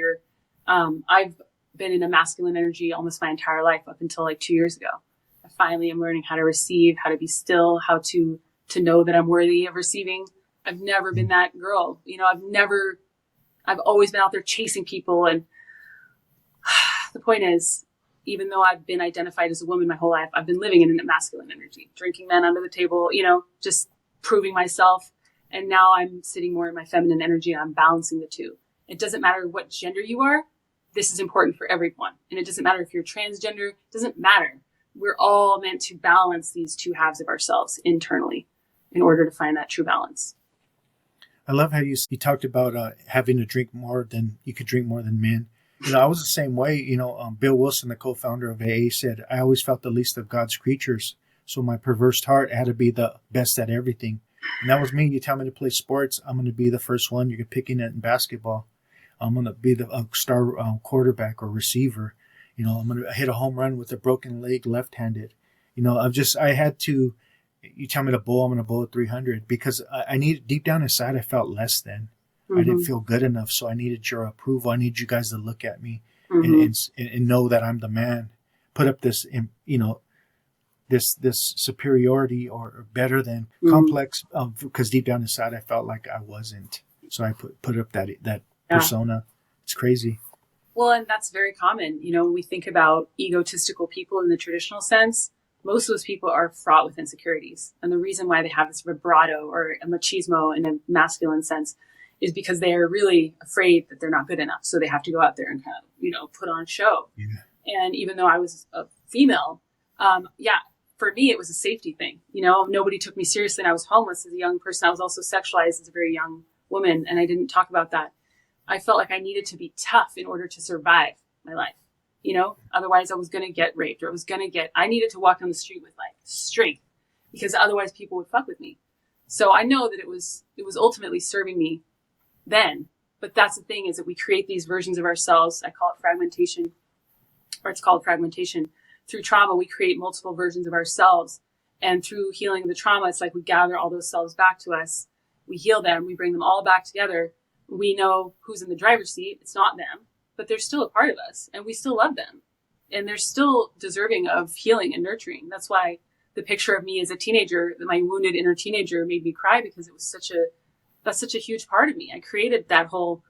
I've been in a masculine energy almost my entire life up until like 2 years ago. I finally am learning how to receive, how to be still, how to know that I'm worthy of receiving. I've never been that girl. I've always been out there chasing people. And the point is, even though I've been identified as a woman my whole life, I've been living in a masculine energy, drinking men under the table, just proving myself. And now I'm sitting more in my feminine energy, and I'm balancing the two. It doesn't matter what gender you are. This is important for everyone. And it doesn't matter if you're transgender. It doesn't matter. We're all meant to balance these two halves of ourselves internally in order to find that true balance. I love how you talked about having to drink more than you could drink more than men. I was the same way. Bill Wilson, the co-founder of AA, said, I always felt the least of God's creatures. So my perverse heart had to be the best at everything. And that was me. You tell me to play sports, I'm going to be the first one. You're picking it in basketball. I'm going to be the star quarterback or receiver. I'm going to hit a home run with a broken leg, left-handed. I had to. You tell me to bowl, I'm going to bowl at 300, because I needed, deep down inside, I felt less than. I didn't feel good enough. So I needed your approval. I need you guys to look at me and know that I'm the man. Put up this, this superiority or better than complex, because deep down inside, I felt like I wasn't. So I put up that persona. It's crazy. Well, and that's very common. When we think about egotistical people in the traditional sense, most of those people are fraught with insecurities. And the reason why they have this vibrato or a machismo in a masculine sense is because they are really afraid that they're not good enough. So they have to go out there and kind of, put on show. Yeah. And even though I was a female, for me, it was a safety thing. Nobody took me seriously, and I was homeless as a young person. I was also sexualized as a very young woman, and I didn't talk about that. I felt like I needed to be tough in order to survive my life. Otherwise I was going to get raped, or I needed to walk down the street with like strength, because otherwise people would fuck with me. So I know that it was ultimately serving me then. But that's the thing, is that we create these versions of ourselves. I call it fragmentation, or it's called fragmentation. Through trauma, we create multiple versions of ourselves. And through healing the trauma, it's like we gather all those selves back to us. We heal them. We bring them all back together. We know who's in the driver's seat. It's not them, but they're still a part of us, and we still love them. And they're still deserving of healing and nurturing. That's why the picture of me as a teenager, my wounded inner teenager, made me cry, because it was that's such a huge part of me. I created that whole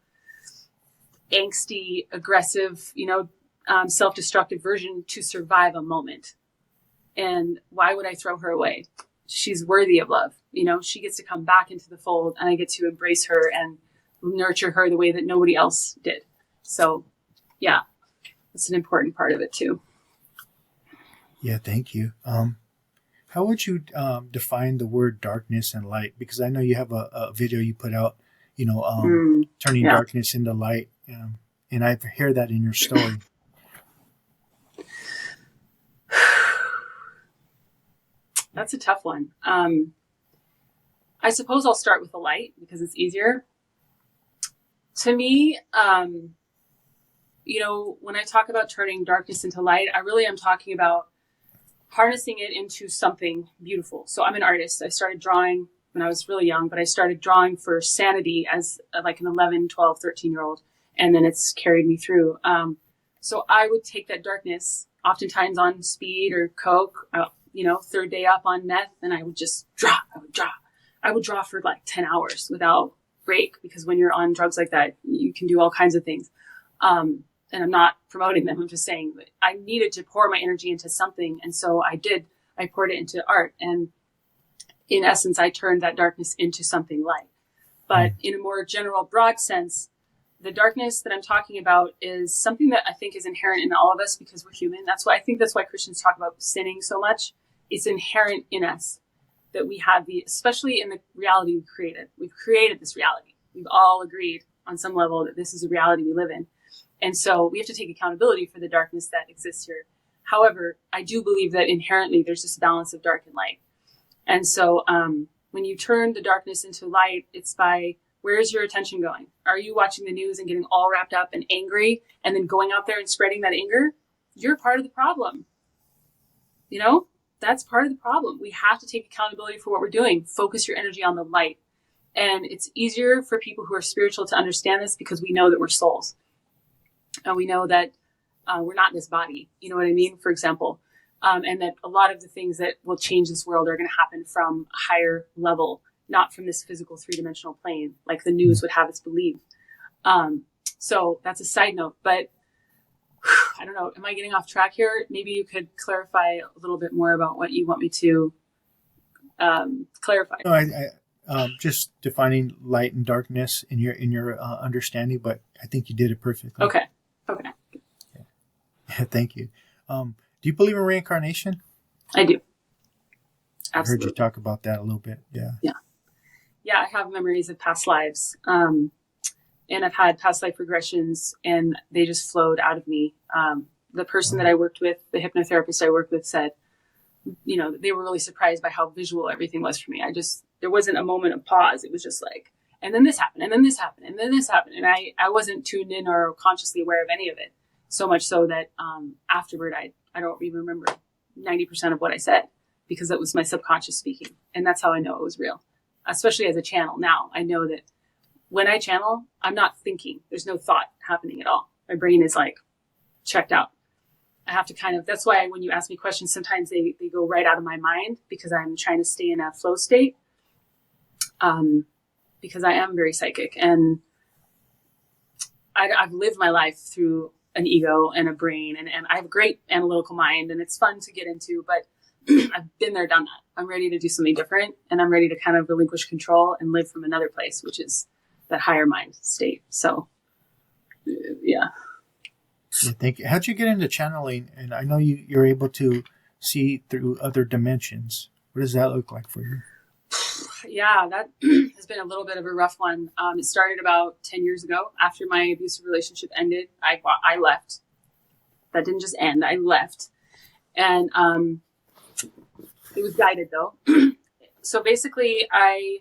angsty, aggressive, self-destructive version to survive a moment. And why would I throw her away? She's worthy of love. She gets to come back into the fold, and I get to embrace her and nurture her the way that nobody else did. So yeah, that's an important part of it too. Yeah. Thank you. How would you define the word darkness and light? Because I know you have a video you put out, turning darkness into light. And I hear that in your story. That's a tough one. I suppose I'll start with the light, because it's easier. To me, when I talk about turning darkness into light, I really am talking about harnessing it into something beautiful. So I'm an artist. I started drawing when I was really young, but I started drawing for sanity as like an 11, 12, 13-year-old. And then it's carried me through. So I would take that darkness, oftentimes on speed or coke, third day up on meth, and I would just draw. I would draw for like 10 hours without break, because when you're on drugs like that, you can do all kinds of things. And I'm not promoting them. I'm just saying that I needed to pour my energy into something. And so I did. I poured it into art. And in essence, I turned that darkness into something light. But in a more general, broad sense, the darkness that I'm talking about is something that I think is inherent in all of us, because we're human. That's why Christians talk about sinning so much. It's inherent in us that we have especially in the reality we've created. We've created this reality. We've all agreed on some level that this is a reality we live in. And so we have to take accountability for the darkness that exists here. However, I do believe that inherently there's this balance of dark and light. And so when you turn the darkness into light, it's by, where's your attention going? Are you watching the news and getting all wrapped up and angry and then going out there and spreading that anger? You're part of the problem. That's part of the problem. We have to take accountability for what we're doing. Focus your energy on the light. And it's easier for people who are spiritual to understand this, because we know that we're souls. And we know that we're not in this body. You know what I mean? For example, and that a lot of the things that will change this world are going to happen from a higher level, not from this physical 3-dimensional plane, like the news would have us believe. So that's a side note, but I don't know. Am I getting off track here? Maybe you could clarify a little bit more about what you want me to clarify. No, I just defining light and darkness in your understanding, but I think you did it perfectly. Okay. Yeah, thank you. Do you believe in reincarnation? I do. Absolutely. I heard you talk about that a little bit. Yeah. Yeah, I have memories of past lives. And I've had past life regressions, and they just flowed out of me. The person that I worked with, the hypnotherapist I worked with, said, they were really surprised by how visual everything was for me. There wasn't a moment of pause. It was just like, and then this happened, and then this happened, and then this happened. And I wasn't tuned in or consciously aware of any of it. So much so that afterward, I don't even remember 90% of what I said, because that was my subconscious speaking. And that's how I know it was real, especially as a channel. Now I know that when I channel, I'm not thinking. There's no thought happening at all. My brain is like checked out. I have to that's why when you ask me questions, sometimes they go right out of my mind, because I'm trying to stay in a flow state. Because I am very psychic, and I've lived my life through an ego and a brain, and I have a great analytical mind, and it's fun to get into, but I've been there, done that. I'm ready to do something different, and I'm ready to kind of relinquish control and live from another place, which is that higher mind state. So, yeah. Thank you. How'd you get into channeling? And I know you're able to see through other dimensions. What does that look like for you? Yeah, that has been a little bit of a rough one. It started about 10 years ago. After my abusive relationship ended, I left. That didn't just end. I left. And it was guided, though. So basically, I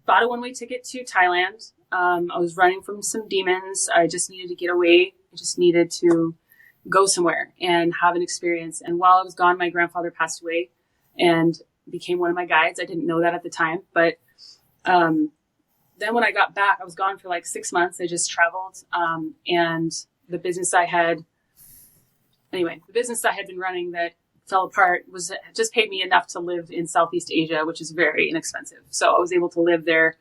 bought a one-way ticket to Thailand. I was running from some demons. I just needed to get away. I just needed to go somewhere and have an experience. And while I was gone, my grandfather passed away and became one of my guides. I didn't know that at the time. But then when I got back, I was gone for like 6 months. I just traveled. And the business I had been running that fell apart just paid me enough to live in Southeast Asia, which is very inexpensive. So I was able to live there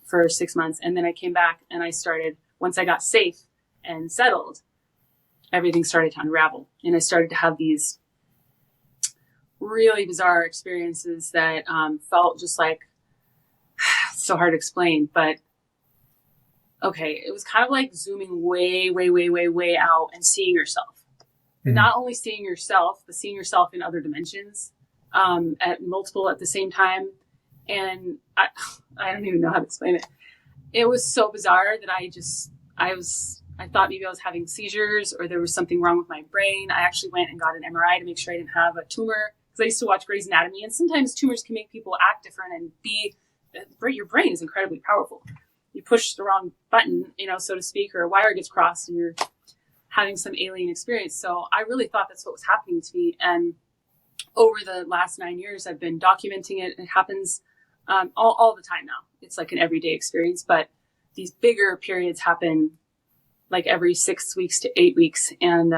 for 6 months. And then I came back and I started, once I got safe and settled, everything started to unravel. And I started to have these really bizarre experiences that felt just like, it's so hard to explain, but okay, it was kind of like zooming way, way, way, way, way out and seeing yourself. Mm-hmm. Not only seeing yourself, but seeing yourself in other dimensions, at multiple at the same time. And I don't even know how to explain it. It was so bizarre that I thought maybe I was having seizures or there was something wrong with my brain. I actually went and got an MRI to make sure I didn't have a tumor, because I used to watch Grey's Anatomy, and sometimes tumors can make people act different and your brain is incredibly powerful. You push the wrong button, so to speak, or a wire gets crossed and you're having some alien experience. So I really thought that's what was happening to me. And over the last 9 years, I've been documenting it. It happens all the time now. It's like an everyday experience, but these bigger periods happen like every 6 weeks to 8 weeks. And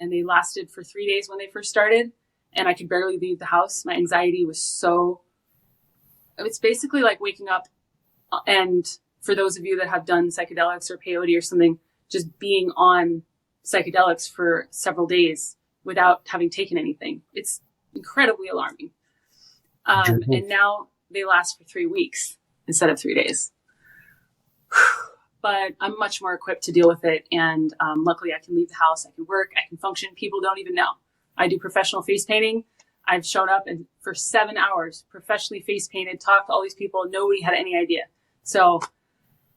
they lasted for 3 days when they first started, and I could barely leave the house. My anxiety was it's basically like waking up, and for those of you that have done psychedelics or peyote or something, just being on psychedelics for several days without having taken anything. It's incredibly alarming. And now they last for 3 weeks instead of 3 days. But I'm much more equipped to deal with it. And luckily I can leave the house, I can work, I can function. People don't even know. I do professional face painting. I've shown up and for 7 hours, professionally face painted, talked to all these people. Nobody had any idea. So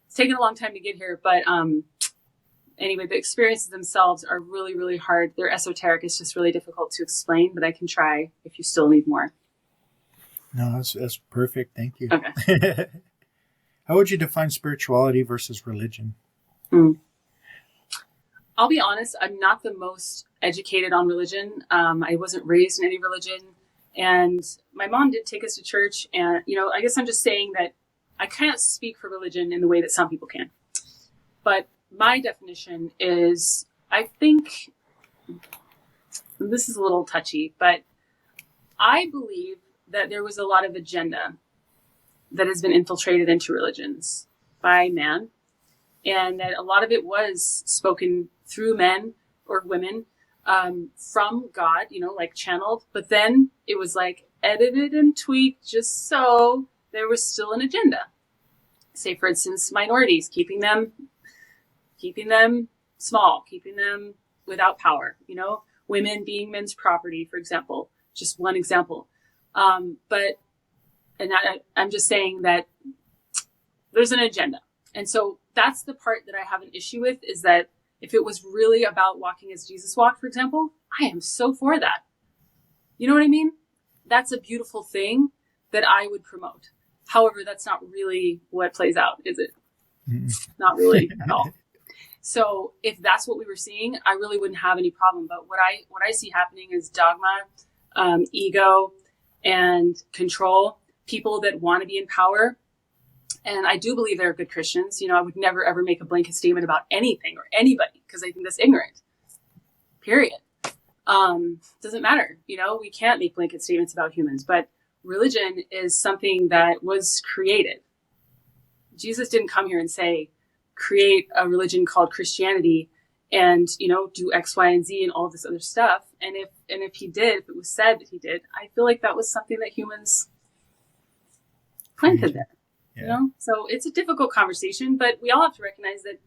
it's taken a long time to get here. But anyway, the experiences themselves are really, really hard. They're esoteric. It's just really difficult to explain, but I can try if you still need more. No, that's perfect. Thank you. Okay. How would you define spirituality versus religion? I'll be honest, I'm not the most educated on religion. I wasn't raised in any religion. And my mom did take us to church. And, I guess I'm just saying that I can't speak for religion in the way that some people can. But my definition is, I think, this is a little touchy, but I believe that there was a lot of agenda that has been infiltrated into religions by man, and that a lot of it was spoken through men or women from God, like channeled, but then it was like edited and tweaked just so there was still an agenda. Say, for instance, minorities, keeping them small, keeping them without power, women being men's property, for example, just one example. I'm just saying that there's an agenda. And so that's the part that I have an issue with, is that if it was really about walking as Jesus walked, for example, I am so for that. You know what I mean? That's a beautiful thing that I would promote. However, that's not really what plays out, is it? Not really at all. So if that's what we were seeing, I really wouldn't have any problem. But what I see happening is dogma, ego, and control. People that want to be in power. And I do believe there are good Christians. I would never, ever make a blanket statement about anything or anybody, because I think that's ignorant. Period. Doesn't matter. We can't make blanket statements about humans. But religion is something that was created. Jesus didn't come here and say, create a religion called Christianity and, do X, Y, and Z and all this other stuff. And if he did, if it was said that he did, I feel like that was something that humans planted there. Yeah. So it's a difficult conversation, but we all have to recognize that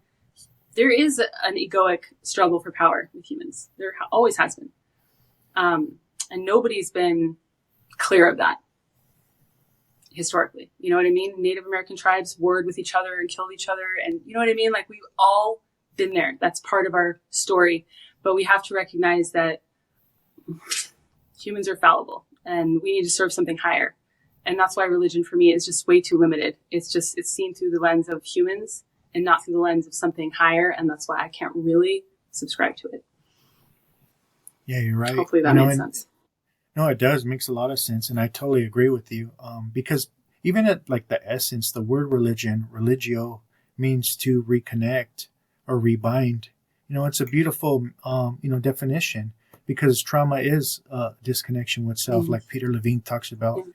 there is an egoic struggle for power with humans. There always has been. And nobody's been clear of that historically. You know what I mean? Native American tribes warred with each other and killed each other. And you know what I mean? Like, we've all been there. That's part of our story. But we have to recognize that humans are fallible and we need to serve something higher. And that's why religion for me is just way too limited. It's seen through the lens of humans and not through the lens of something higher. And that's why I can't really subscribe to it. Yeah, you're right. Hopefully that makes sense. No, it does. It makes a lot of sense. And I totally agree with you. Because even at like the essence, the word religion, religio, means to reconnect or rebind. It's a beautiful, definition, because trauma is disconnection with self, like Peter Levine talks about. Yeah.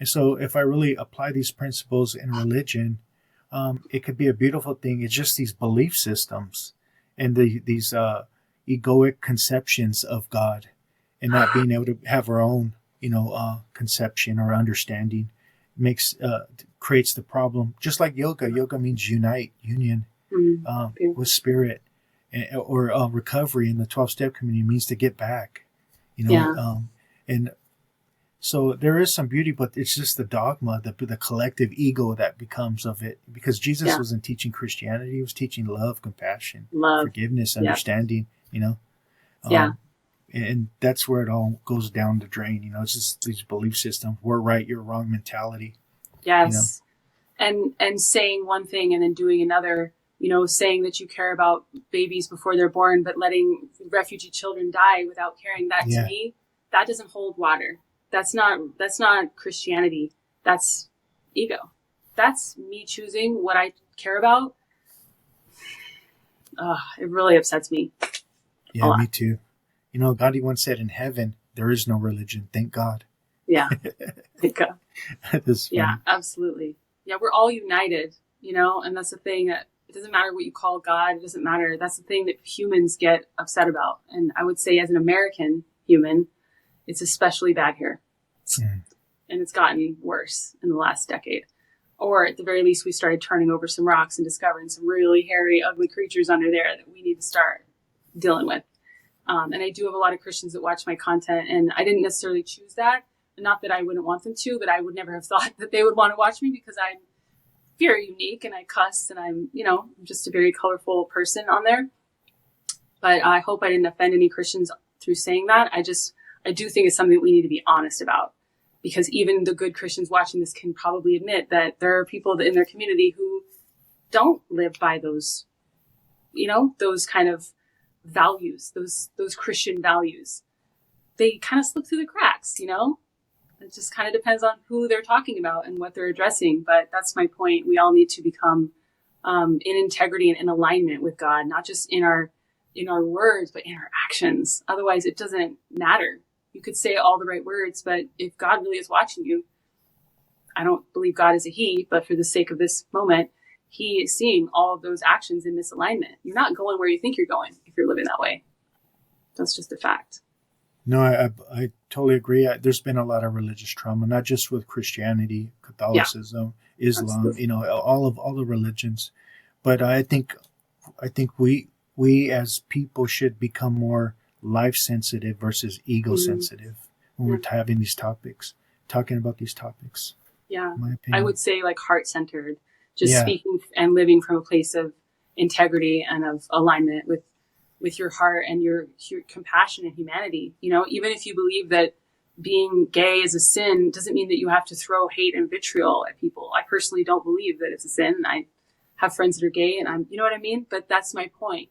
And so if I really apply these principles in religion, it could be a beautiful thing. It's just these belief systems and these egoic conceptions of God, and not being able to have our own, conception or understanding creates the problem. Just like yoga. Yoga means unite, union with spirit, or recovery in the 12-step community means to get back, and so there is some beauty, but it's just the dogma, the collective ego that becomes of it. Because Jesus wasn't teaching Christianity; he was teaching love, compassion, forgiveness, understanding. And that's where it all goes down the drain. It's just these belief systems: we're right, you're wrong mentality. Yes, and saying one thing and then doing another. Saying that you care about babies before they're born, but letting refugee children die without caring. That to me, that doesn't hold water. That's not Christianity. That's ego. That's me choosing what I care about. It really upsets me. Yeah, me too. Gandhi once said, in heaven, there is no religion. Thank God. Yeah. Thank God. Yeah, absolutely. Yeah, we're all united, and that's the thing that it doesn't matter what you call God. It doesn't matter. That's the thing that humans get upset about. And I would say as an American human, it's especially bad here. And it's gotten worse in the last decade. Or at the very least, we started turning over some rocks and discovering some really hairy, ugly creatures under there that we need to start dealing with. And I do have a lot of Christians that watch my content, and I didn't necessarily choose that. Not that I wouldn't want them to, but I would never have thought that they would want to watch me, because I'm very unique and I cuss and I'm, just a very colorful person on there. But I hope I didn't offend any Christians through saying that. I do think it's something that we need to be honest about, because even the good Christians watching this can probably admit that there are people in their community who don't live by those, those kind of values, those Christian values. They kind of slip through the cracks, It just kind of depends on who they're talking about and what they're addressing. But that's my point. We all need to become in integrity and in alignment with God, not just in our words, but in our actions. Otherwise, it doesn't matter. You could say all the right words, but if God really is watching you, I don't believe God is a he, but for the sake of this moment, he is seeing all of those actions in misalignment. You're not going where you think you're going if you're living that way. That's just a fact. No, I totally agree. There's been a lot of religious trauma, not just with Christianity, Catholicism, Islam, absolutely. All the religions. But I think we as people should become more life sensitive versus ego sensitive when we're talking about these topics. Yeah, in my opinion. I would say like heart centered, just speaking and living from a place of integrity and of alignment with your heart and your compassion and humanity. Even if you believe that being gay is a sin, doesn't mean that you have to throw hate and vitriol at people. I personally don't believe that it's a sin. I have friends that are gay, and you know what I mean? But that's my point.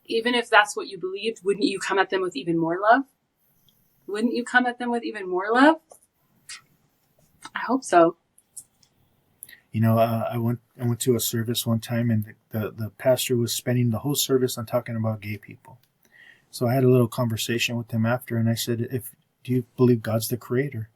Even if that's what you believed, wouldn't you come at them with even more love? Wouldn't you come at them with even more love? I hope so. I went to a service one time, and the pastor was spending the whole service on talking about gay people. So I had a little conversation with him after, and I said, do you believe God's the creator?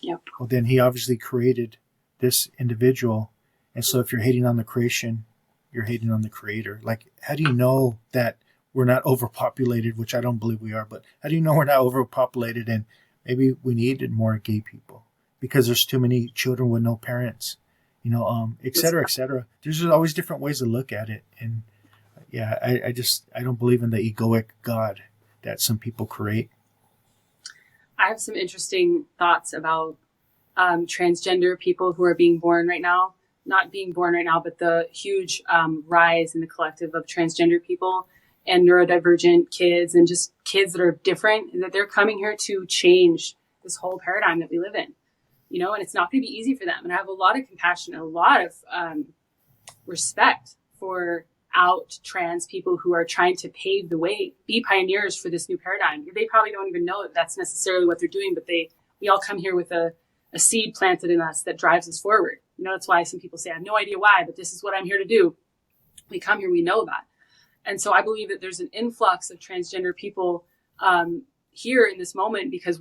Yep. Well, then he obviously created this individual. And so if you're hating on the creation, you're hating on the creator. Like, how do you know that we're not overpopulated, which I don't believe we are, but how do you know we're not overpopulated and maybe we needed more gay people because there's too many children with no parents, et cetera, et cetera. There's always different ways to look at it. And I don't believe in the egoic God that some people create. I have some interesting thoughts about transgender people who are being born right now. Not being born right now, but the huge rise in the collective of transgender people. and neurodivergent kids and just kids that are different, that they're coming here to change this whole paradigm that we live in, you know, and it's not going to be easy for them. And I have a lot of compassion and a lot of respect for out trans people who are trying to pave the way, be pioneers for this new paradigm. They probably don't even know that that's necessarily what they're doing, but we all come here with a seed planted in us that drives us forward. You know, that's why some people say, I have no idea why, but this is what I'm here to do. We come here, we know that. And so I believe that there's an influx of transgender people here in this moment because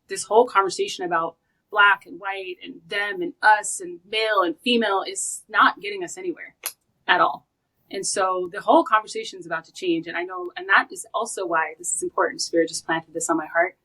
this whole conversation about black and white and them and us and male and female is not getting us anywhere at all. And so the whole conversation is about to change. And I know, and that is also why this is important. Spirit just planted this on my heart.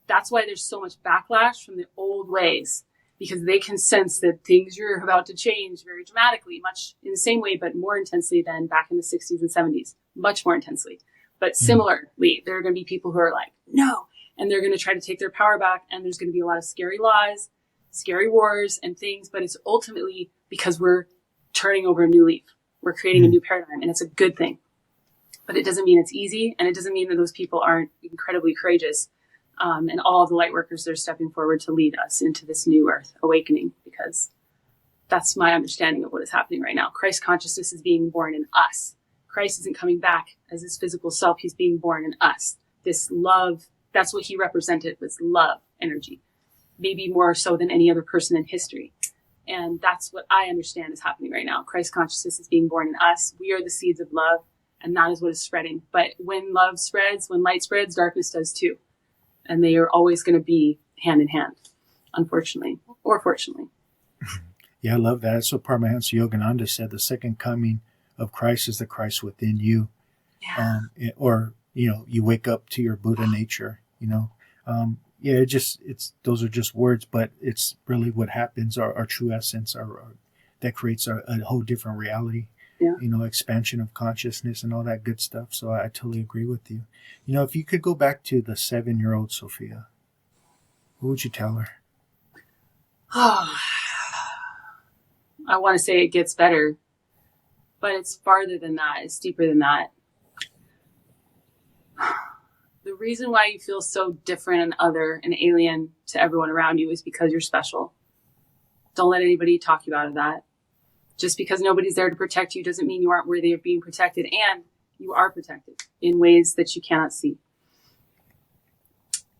That's why there's so much backlash from the old ways, because they can sense that things are about to change very dramatically, much in the same way, but more intensely than back in the 60s and 70s, much more intensely. But similarly, there are going to be people who are like, no, and they're going to try to take their power back. And there's going to be a lot of scary laws, scary wars and things, but it's ultimately because we're turning over a new leaf. We're creating a new paradigm, and it's a good thing. But it doesn't mean it's easy, and it doesn't mean that those people aren't incredibly courageous. And all the light workers that are stepping forward to lead us into this new earth awakening, because that's my understanding of what is happening right now. Christ consciousness is being born in us. Christ isn't coming back as his physical self. He's being born in us. This love, that's what he represented, was love energy, maybe more so than any other person in history. And that's what I understand is happening right now. Christ consciousness is being born in us. We are the seeds of love, and that is what is spreading. But when love spreads, when light spreads, darkness does too. And they are always going to be hand in hand, unfortunately, or fortunately. Yeah, I love that. That's what Paramahansa Yogananda said. The second coming of Christ is the Christ within you. Yeah. Or, you know, you wake up to your Buddha nature, you know. Yeah, those are just words, but it's really what happens, our true essence, that creates a whole different reality. Yeah. You know, expansion of consciousness and all that good stuff. So I totally agree with you. You know, if you could go back to the 7-year-old Sophia, what would you tell her? Oh, I want to say it gets better, but it's farther than that. It's deeper than that. The reason why you feel so different and other and alien to everyone around you is because you're special. Don't let anybody talk you out of that. Just because nobody's there to protect you doesn't mean you aren't worthy of being protected, and you are protected in ways that you cannot see.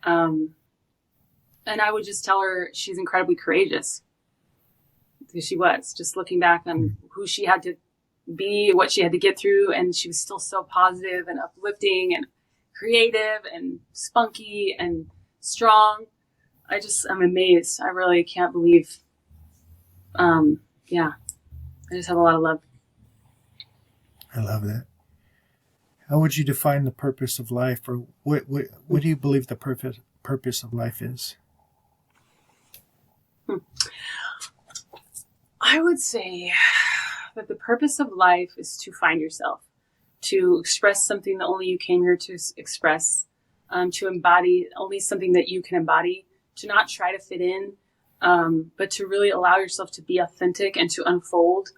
And I would just tell her she's incredibly courageous, because she was, just looking back on who she had to be, what she had to get through, and she was still so positive and uplifting and creative and spunky and strong. I'm amazed. I really can't believe. Yeah, I just have a lot of love. I love that. How would you define the purpose of life, or what do you believe the purpose of life is? I would say that the purpose of life is to find yourself, to express something that only you came here to express, to embody only something that you can embody, to not try to fit in, but to really allow yourself to be authentic and to unfold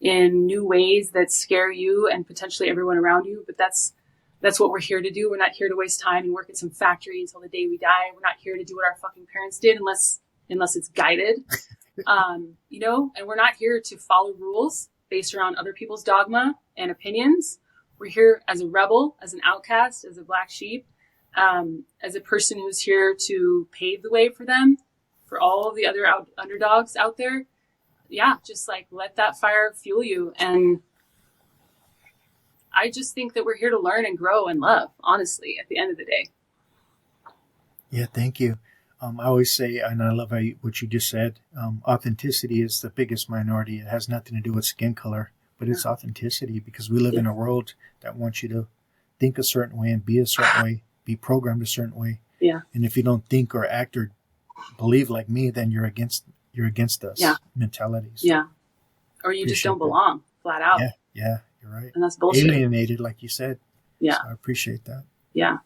in new ways that scare you and potentially everyone around you. But that's what we're here to do. We're not here to waste time and work at some factory until the day we die. We're not here to do what our fucking parents did unless it's guided. You know, and we're not here to follow rules based around other people's dogma and opinions. We're here as a rebel, as an outcast, as a black sheep, as a person who's here to pave the way for them, for all of the other underdogs out there. Yeah, just like let that fire fuel you. And I just think that we're here to learn and grow and love, honestly, at the end of the day. Yeah, thank you. I always say, and I love what you just said, authenticity is the biggest minority. It has nothing to do with skin color, but it's authenticity, because we live in a world that wants you to think a certain way and be a certain way, be programmed a certain way. Yeah. And if you don't think or act or believe like me, then you're against us mentalities. Yeah. Or you just don't belong, flat out. Yeah, you're right. And that's bullshit. Alienated, like you said. Yeah. So I appreciate that. Yeah.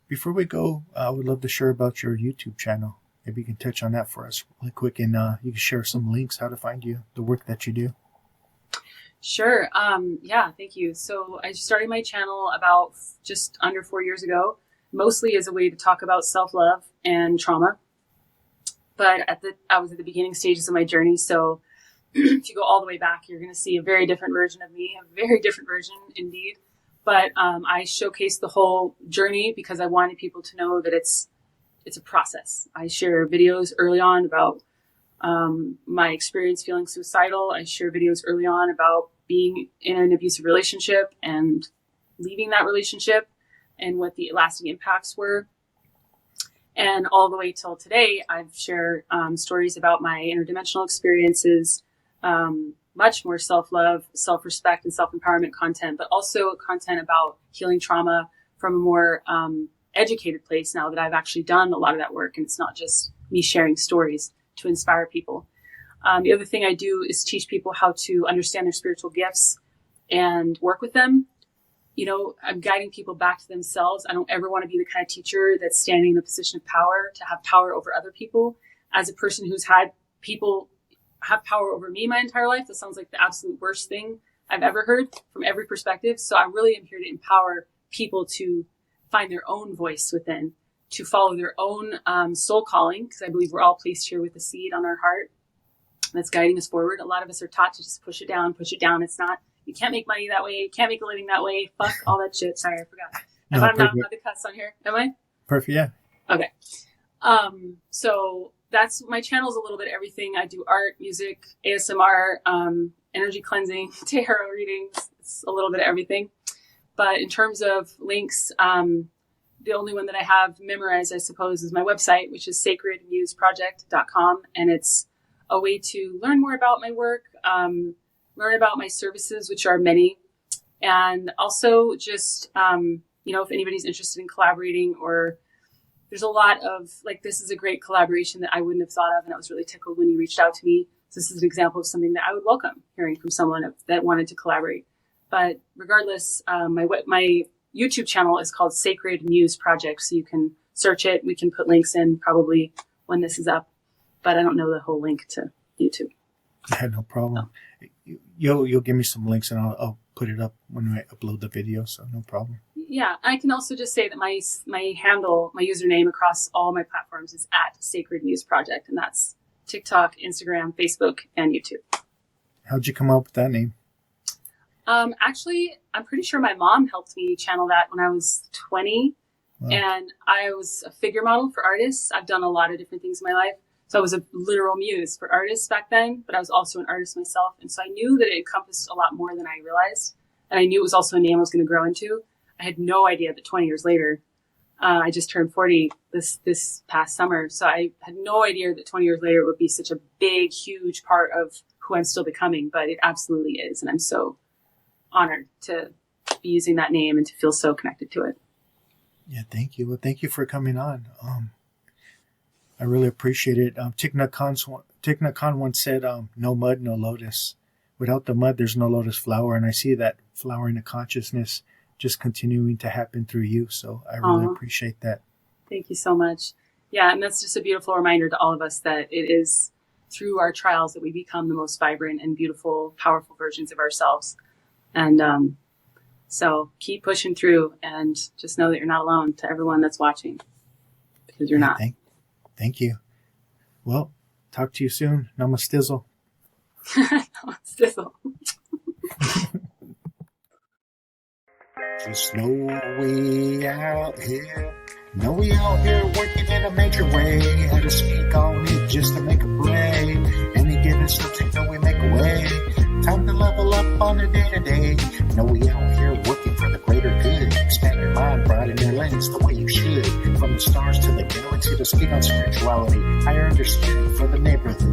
Before we go, I would love to share about your YouTube channel. Maybe you can touch on that for us really quick, and you can share some links, how to find you, the work that you do. Sure. Yeah, thank you. So I started my channel about just under 4 years ago, mostly as a way to talk about self-love and trauma. But I was at the beginning stages of my journey. So if you go all the way back, you're going to see a very different version of me, a very different version indeed. But I showcased the whole journey because I wanted people to know that it's a process. I share videos early on about my experience feeling suicidal. I share videos early on about being in an abusive relationship and leaving that relationship and what the lasting impacts were. And all the way till today, I've shared stories about my interdimensional experiences, much more self-love, self-respect, and self-empowerment content, but also content about healing trauma from a more educated place now that I've actually done a lot of that work. And it's not just me sharing stories to inspire people. The other thing I do is teach people how to understand their spiritual gifts and work with them. You know, I'm guiding people back to themselves. I don't ever want to be the kind of teacher that's standing in a position of power to have power over other people. As a person who's had people have power over me my entire life, that sounds like the absolute worst thing I've ever heard from every perspective. So I really am here to empower people to find their own voice within, to follow their own soul calling, because I believe we're all placed here with a seed on our heart that's guiding us forward. A lot of us are taught to just push it down. It's not, you can't make money that way. You can't make a living that way. Fuck all that shit. Sorry, I forgot. No, If I'm not perfect. the cuss on here, am I? Perfect. Yeah. Okay. So that's my channel's a little bit everything. I do art, music, ASMR, energy cleansing, tarot readings. It's a little bit of everything. But in terms of links, the only one that I have memorized, I suppose, is my website, which is sacredmuseproject.com. And it's a way to learn more about my work, learn about my services, which are many. And also just, if anybody's interested in collaborating, or there's a lot of, like, this is a great collaboration that I wouldn't have thought of. And I was really tickled when you reached out to me. So this is an example of something that I would welcome hearing from someone that wanted to collaborate. But regardless, my YouTube channel is called Sacred Muse Project. So you can search it. We can put links in probably when this is up, but I don't know the whole link to YouTube. Yeah, no problem. You'll give me some links and I'll put it up when I upload the video. So no problem. Yeah, I can also just say that my handle, my username across all my platforms is @Sacred Muse Project, and that's TikTok, Instagram, Facebook, and YouTube. How'd you come up with that name? Actually, I'm pretty sure my mom helped me channel that when I was 20. Wow. And I was a figure model for artists. I've done a lot of different things in my life. So I was a literal muse for artists back then, but I was also an artist myself. And so I knew that it encompassed a lot more than I realized. And I knew it was also a name I was going to grow into. I had no idea that 20 years later, I just turned 40 this past summer. So I had no idea that 20 years later it would be such a big, huge part of who I'm still becoming, but it absolutely is. And I'm so honored to be using that name and to feel so connected to it. Yeah, thank you. Well, thank you for coming on. I really appreciate it. Thich Nhat Hanh once said, no mud, no lotus. Without the mud, there's no lotus flower. And I see that flowering of consciousness just continuing to happen through you. So I really appreciate that. Thank you so much. Yeah, and that's just a beautiful reminder to all of us that it is through our trials that we become the most vibrant and beautiful, powerful versions of ourselves. And so keep pushing through and just know that you're not alone, to everyone that's watching, because you're not. Thank you. Well, talk to you soon. Namastizzle. Namastizzle. Just know we out here. Know we out here working in a major way. Had to speak on it just to make a play. Any given subject, know we make a way. Time to level up on a day-to-day. Know we out here working for the greater good. Expand your mind, broaden your lens the way you should. From the stars to the galaxy to speak on spirituality. Higher understanding for the neighborhood.